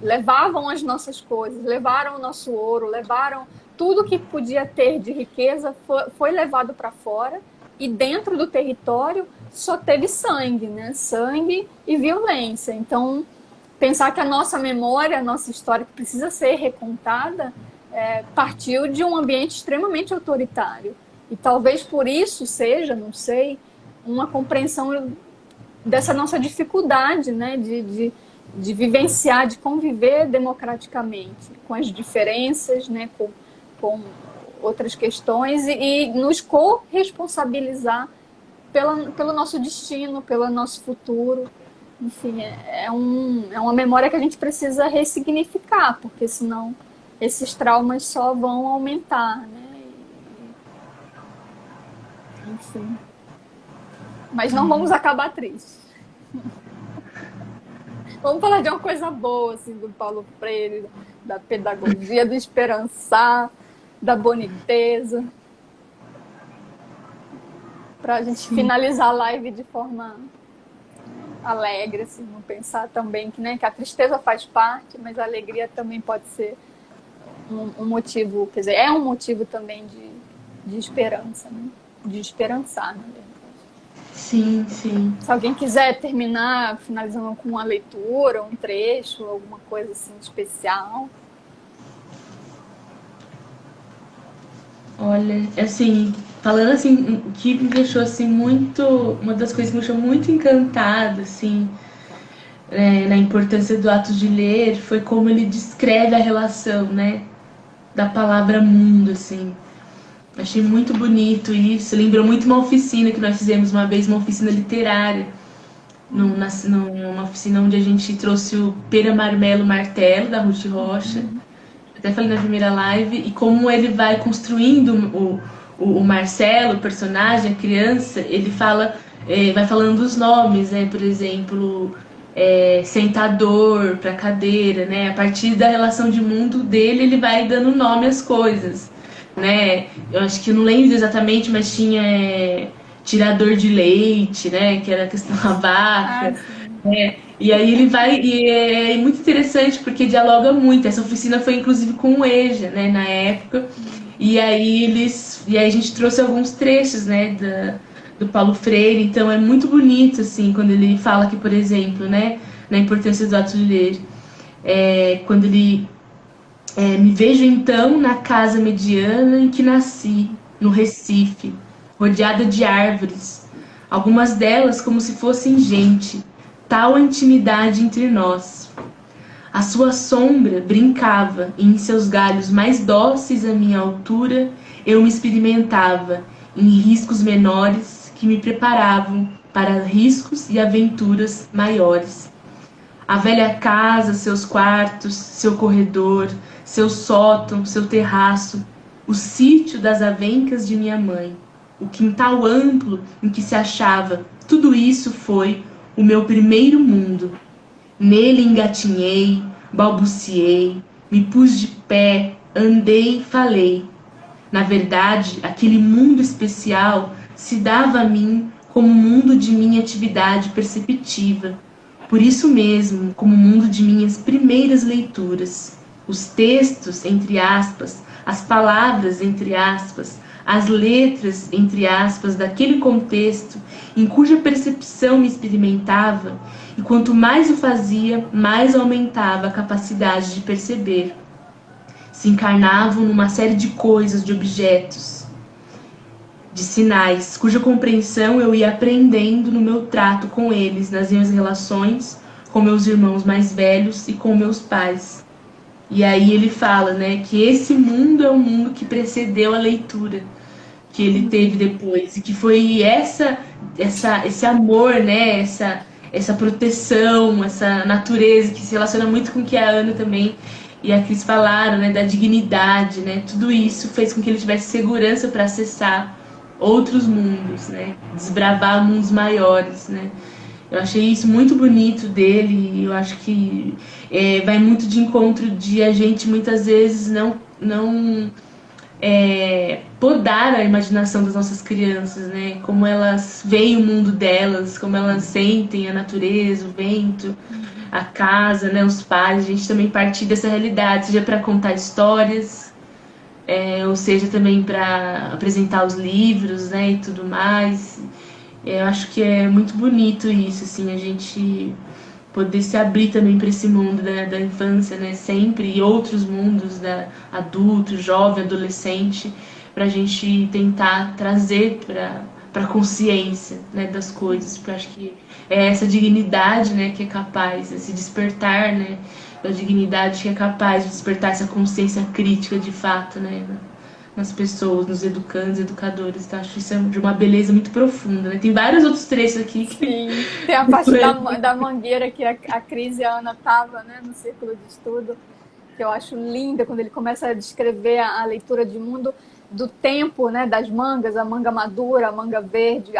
Levavam as nossas coisas, levaram o nosso ouro, levaram tudo que podia ter de riqueza, foi levado para fora, e dentro do território só teve sangue, né? Sangue e violência. Então, pensar que a nossa memória, a nossa história, que precisa ser recontada, partiu de um ambiente extremamente autoritário. E talvez por isso seja, não sei, uma compreensão dessa nossa dificuldade, né, de vivenciar, de conviver democraticamente com as diferenças, né, com outras questões, e nos corresponsabilizar pelo nosso destino, pelo nosso futuro. Enfim, é uma memória que a gente precisa ressignificar, porque senão esses traumas só vão aumentar, né? Enfim. Mas não vamos acabar tristes. Vamos falar de uma coisa boa, assim, do Paulo Freire, da pedagogia, do esperançar, da boniteza. Para a gente finalizar a live de forma alegre, assim, não pensar também que, né, que a tristeza faz parte, mas a alegria também pode ser um motivo, quer dizer, é um motivo também de esperança, né? De esperançar, na verdade. Sim, sim. Se alguém quiser terminar finalizando com uma leitura, um trecho, alguma coisa assim especial. Olha, assim, falando assim, o que me deixou assim muito, uma das coisas que me deixou muito encantada, assim, na importância do ato de ler, foi como ele descreve a relação, né, da palavra mundo, assim. Achei muito bonito isso. Lembrou muito uma oficina que nós fizemos uma vez, uma oficina literária. Numa oficina onde a gente trouxe o Pera Marmelo Martelo, da Ruth Rocha. Até falei na primeira live. E como ele vai construindo o Marcelo, o personagem, a criança, ele fala, vai falando os nomes, né? Por exemplo, sentador para cadeira, né? A partir da relação de mundo dele, ele vai dando nome às coisas, né? Eu acho que eu não lembro exatamente, mas tinha tirador de leite, né? Que era a questão da vaca. E aí ele vai, e é muito interessante porque dialoga muito. Essa oficina foi inclusive com o EJA, né, na época. E aí a gente trouxe alguns trechos, né, do Paulo Freire. Então é muito bonito, assim, quando ele fala que, por exemplo, né, na importância do ato de ler. Quando ele me vejo então na casa mediana em que nasci, no Recife, rodeada de árvores, algumas delas como se fossem gente, tal a intimidade entre nós. A sua sombra brincava e em seus galhos mais dóceis à minha altura eu me experimentava em riscos menores que me preparavam para riscos e aventuras maiores. A velha casa, seus quartos, seu corredor, seu sótão, seu terraço, o sítio das avencas de minha mãe, o quintal amplo em que se achava, tudo isso foi o meu primeiro mundo. Nele engatinhei, balbuciei, me pus de pé, andei, falei. Na verdade, aquele mundo especial se dava a mim como mundo de minha atividade perceptiva. Por isso mesmo, como mundo de minhas primeiras leituras. Os textos, entre aspas, as palavras, entre aspas, as letras, entre aspas, daquele contexto em cuja percepção me experimentava, e quanto mais o fazia, mais aumentava a capacidade de perceber. Se encarnavam numa série de coisas, de objetos, de sinais, cuja compreensão eu ia aprendendo no meu trato com eles, nas minhas relações com meus irmãos mais velhos e com meus pais. E aí ele fala, né, que esse mundo é o mundo que precedeu a leitura que ele teve depois, e que foi esse amor, né, essa proteção, essa natureza que se relaciona muito com o que a Ana também e a Cris falaram, né, da dignidade, né, tudo isso fez com que ele tivesse segurança para acessar outros mundos, né, desbravar mundos maiores, né. Eu achei isso muito bonito dele, e eu acho que vai muito de encontro de a gente muitas vezes não podar a imaginação das nossas crianças, né? Como elas veem o mundo delas, como elas sentem a natureza, o vento, a casa, né? Os pais. A gente também partir dessa realidade, seja para contar histórias, ou seja também para apresentar os livros, né? E tudo mais. Eu acho que é muito bonito isso, assim, a gente poder se abrir também para esse mundo da infância, né? Sempre, e outros mundos, adulto, jovem, adolescente, para a gente tentar trazer para a consciência, né, das coisas, porque eu acho que é essa dignidade, né, que é capaz, esse despertar, né, da dignidade que é capaz de despertar essa consciência crítica de fato, né, nas pessoas, nos educandos, educadores. Então, acho isso de uma beleza muito profunda, né? Tem vários outros trechos aqui que... Sim, tem a parte da mangueira que a Cris e a Ana estavam, né, no círculo de estudo, que eu acho linda, quando ele começa a descrever a leitura de mundo do tempo, né, das mangas, a manga madura, a manga verde,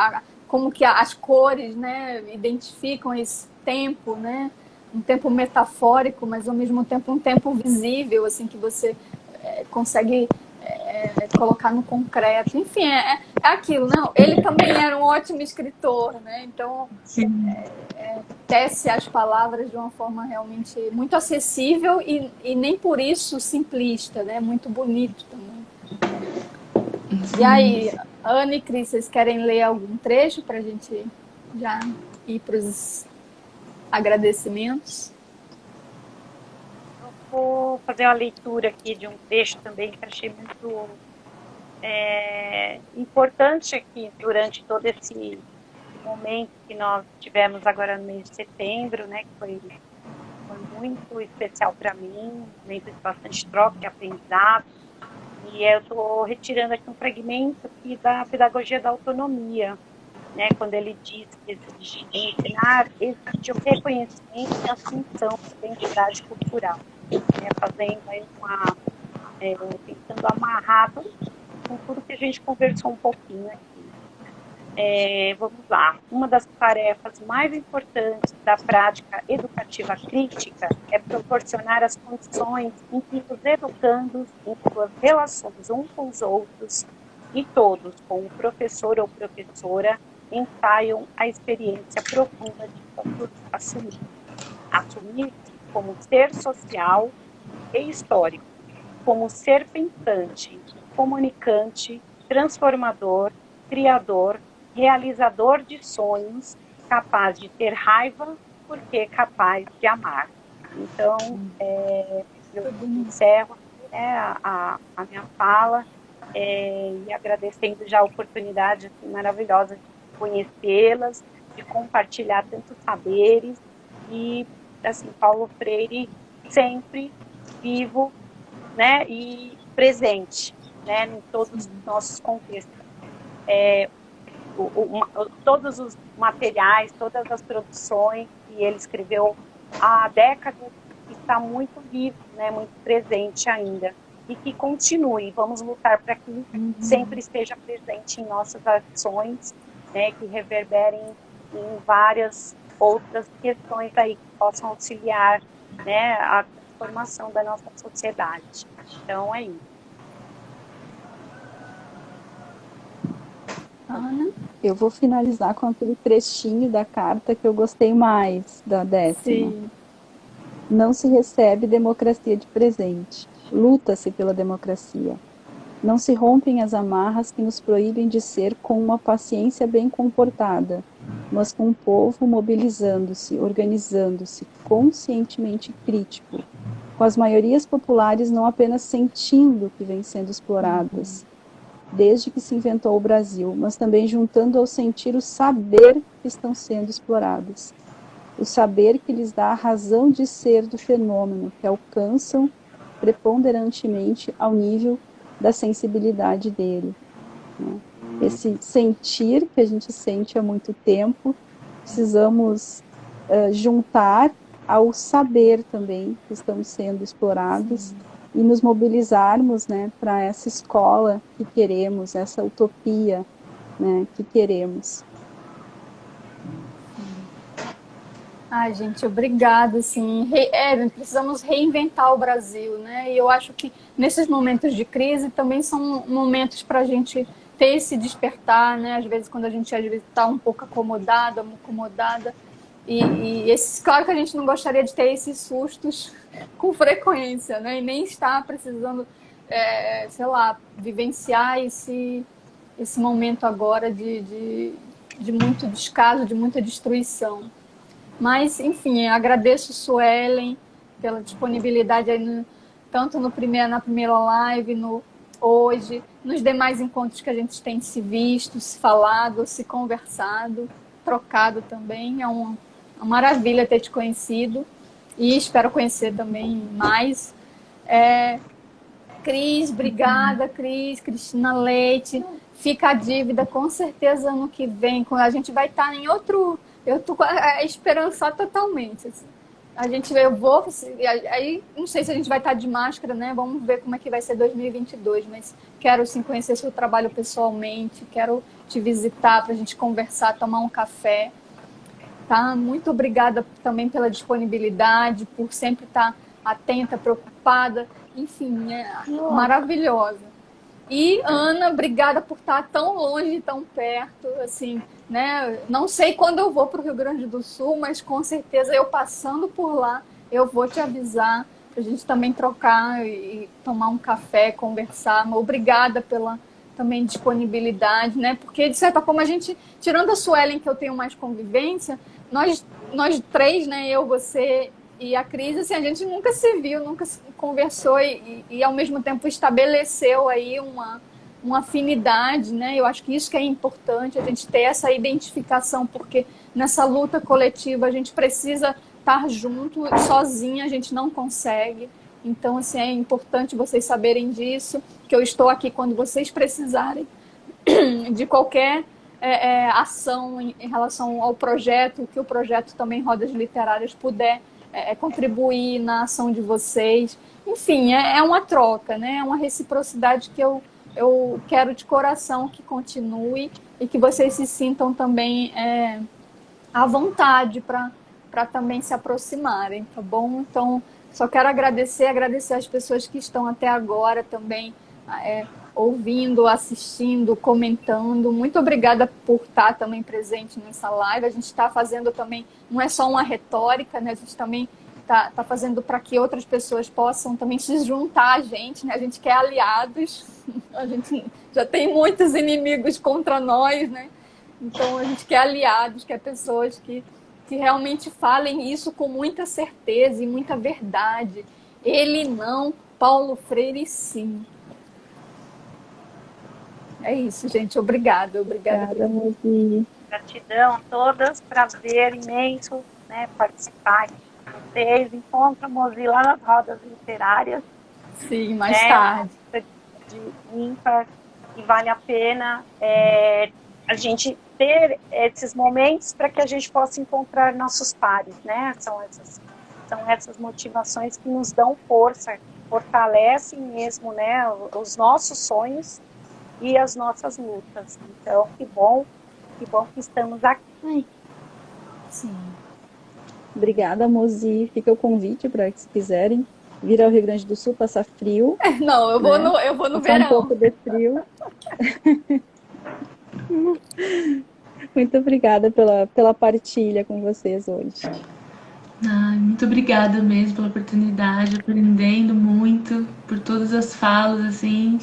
como que as cores, né, identificam esse tempo, né, um tempo metafórico, mas ao mesmo tempo um tempo visível, assim, que você consegue colocar no concreto. Enfim, é aquilo, não? Ele também era um ótimo escritor, né? Então, tece as palavras de uma forma realmente muito acessível e nem por isso simplista, né? Muito bonito também. E aí, Ana e Cris, vocês querem ler algum trecho para a gente já ir para os agradecimentos? Vou fazer uma leitura aqui de um trecho também que eu achei muito importante aqui durante todo esse momento que nós tivemos agora no mês de setembro, né, que foi muito especial para mim, um momento de bastante troca e aprendizado. E eu estou retirando aqui um fragmento aqui da pedagogia da autonomia, né, quando ele diz que exige ensinar, exige o reconhecimento e assunção da identidade cultural, né, fazendo aí tentando amarrar com tudo que a gente conversou um pouquinho aqui. Vamos lá. Uma das tarefas mais importantes da prática educativa crítica é proporcionar as condições em que os educandos, em suas relações uns com os outros e todos, com o professor ou professora, ensaiam a experiência profunda de assumir. Assumir-se como ser social e histórico, como ser pensante, comunicante, transformador, criador, realizador de sonhos, capaz de ter raiva, porque capaz de amar. Então, eu encerro, né, a minha fala e agradecendo já a oportunidade assim, maravilhosa de conhecê-las, de compartilhar tantos saberes e, assim, Paulo Freire sempre vivo, né, e presente, né, em todos os nossos contextos. Todos os materiais, todas as produções que ele escreveu há décadas, está muito vivo, né, muito presente ainda. E que continue, vamos lutar para que sempre esteja presente em nossas ações, né, que reverberem em várias outras questões aí que possam auxiliar, né, a transformação da nossa sociedade. Então, é isso. Ana? Eu vou finalizar com aquele trechinho da carta que eu gostei mais, da 10ª. Sim. Não se recebe democracia de presente. Luta-se pela democracia. Não se rompem as amarras que nos proíbem de ser com uma paciência bem comportada, mas com um povo mobilizando-se, organizando-se, conscientemente crítico, com as maiorias populares não apenas sentindo que vêm sendo exploradas, desde que se inventou o Brasil, mas também juntando ao sentir o saber que estão sendo exploradas. O saber que lhes dá a razão de ser do fenômeno, que alcançam preponderantemente ao nível da sensibilidade dele. Né? Esse sentir que a gente sente há muito tempo, precisamos juntar ao saber também que estamos sendo explorados e nos mobilizarmos, né, para essa escola que queremos, essa utopia, né, que queremos. Ai, gente, obrigada, assim, precisamos reinventar o Brasil, né, e eu acho que nesses momentos de crise também são momentos para a gente ter esse despertar, né, às vezes quando a gente está um pouco acomodada, e claro que a gente não gostaria de ter esses sustos com frequência, né, e nem está precisando, sei lá, vivenciar esse momento agora de muito descaso, de muita destruição. Mas, enfim, agradeço, Suelen, pela disponibilidade aí tanto na primeira live, hoje, nos demais encontros que a gente tem se visto, se falado, se conversado, trocado também. É uma maravilha ter te conhecido e espero conhecer também mais. Cris, obrigada, Cris, Cristina Leite. Fica a dívida, com certeza, ano que vem, quando a gente vai estar em outro... Eu estou esperançosa totalmente. Assim. Eu vou... Aí, não sei se a gente vai estar de máscara, né? Vamos ver como é que vai ser 2022, mas quero, sim, conhecer seu trabalho pessoalmente, quero te visitar para a gente conversar, tomar um café. Tá? Muito obrigada também pela disponibilidade, por sempre estar atenta, preocupada, enfim, maravilhosa. E, Ana, obrigada por estar tão longe e tão perto, assim, né? Não sei quando eu vou para o Rio Grande do Sul, mas com certeza eu passando por lá, eu vou te avisar para a gente também trocar e tomar um café, conversar. Obrigada pela também disponibilidade, né? Porque, de certa forma, a gente, tirando a Suelen, que eu tenho mais convivência, nós três, né? Eu, você e a Cris, assim, a gente nunca se viu, nunca se conversou e ao mesmo tempo estabeleceu aí uma afinidade, né? Eu acho que isso que é importante, a gente ter essa identificação, porque nessa luta coletiva a gente precisa estar junto, sozinha a gente não consegue. Então, assim, é importante vocês saberem disso que eu estou aqui quando vocês precisarem de qualquer ação em relação ao projeto, que o projeto também Rodas Literárias puder contribuir na ação de vocês. Enfim, é uma troca, né? É uma reciprocidade que eu quero de coração que continue e que vocês se sintam também à vontade para também se aproximarem, tá bom? Então, só quero agradecer as pessoas que estão até agora também ouvindo, assistindo, comentando. Muito obrigada por estar também presente nessa live. A gente está fazendo também, não é só uma retórica, né? A gente também está fazendo para que outras pessoas possam também se juntar a gente, né? A gente quer aliados, a gente já tem muitos inimigos contra nós, né? Então a gente quer aliados, quer pessoas que realmente falem isso com muita certeza e muita verdade. Ele não, Paulo Freire sim. É isso, gente. Obrigada. Mozi. Gratidão a todas, prazer imenso, né, participar aqui com vocês. Encontro a Mozi lá nas rodas literárias. Sim, mais tarde. De ímpar, e vale a pena a gente ter esses momentos para que a gente possa encontrar nossos pares, né? São essas motivações que nos dão força, fortalecem mesmo, né, os nossos sonhos e as nossas lutas. Então, que bom que estamos aqui. Sim. Obrigada, Mozi. Fica o convite para que, se quiserem, vir ao Rio Grande do Sul, passar frio. Não, eu vou no passar verão. um pouco de frio. Muito obrigada pela partilha com vocês hoje. Muito obrigada mesmo pela oportunidade, aprendendo muito por todas as falas, assim,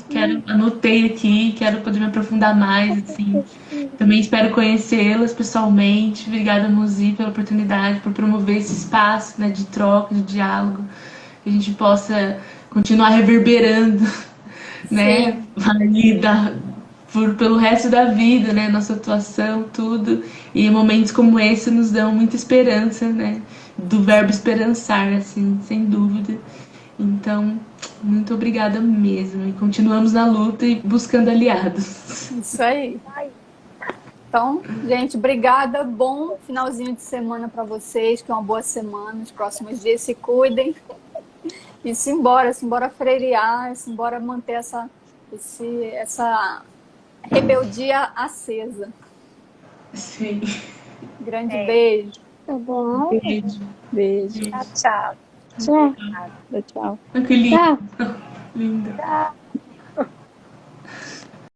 anotei aqui, quero poder me aprofundar mais, assim, também espero conhecê-las pessoalmente. Obrigada, Mozi, pela oportunidade, por promover esse espaço, né, de troca, de diálogo, que a gente possa continuar reverberando, né, ali pelo resto da vida, né, nossa atuação, tudo, e momentos como esse nos dão muita esperança, né, do verbo esperançar, assim, sem dúvida. Então, muito obrigada mesmo. E continuamos na luta e buscando aliados. Isso aí. Então, gente, obrigada. Bom finalzinho de semana para vocês, que é uma boa semana. Nos próximos dias se cuidem. E simbora freirear, simbora manter essa rebeldia acesa. Sim. Grande beijo. Tá bom. Beijo. Tchau. Tchau. Tchau. Que lindo. Tchau. Lindo. Tchau.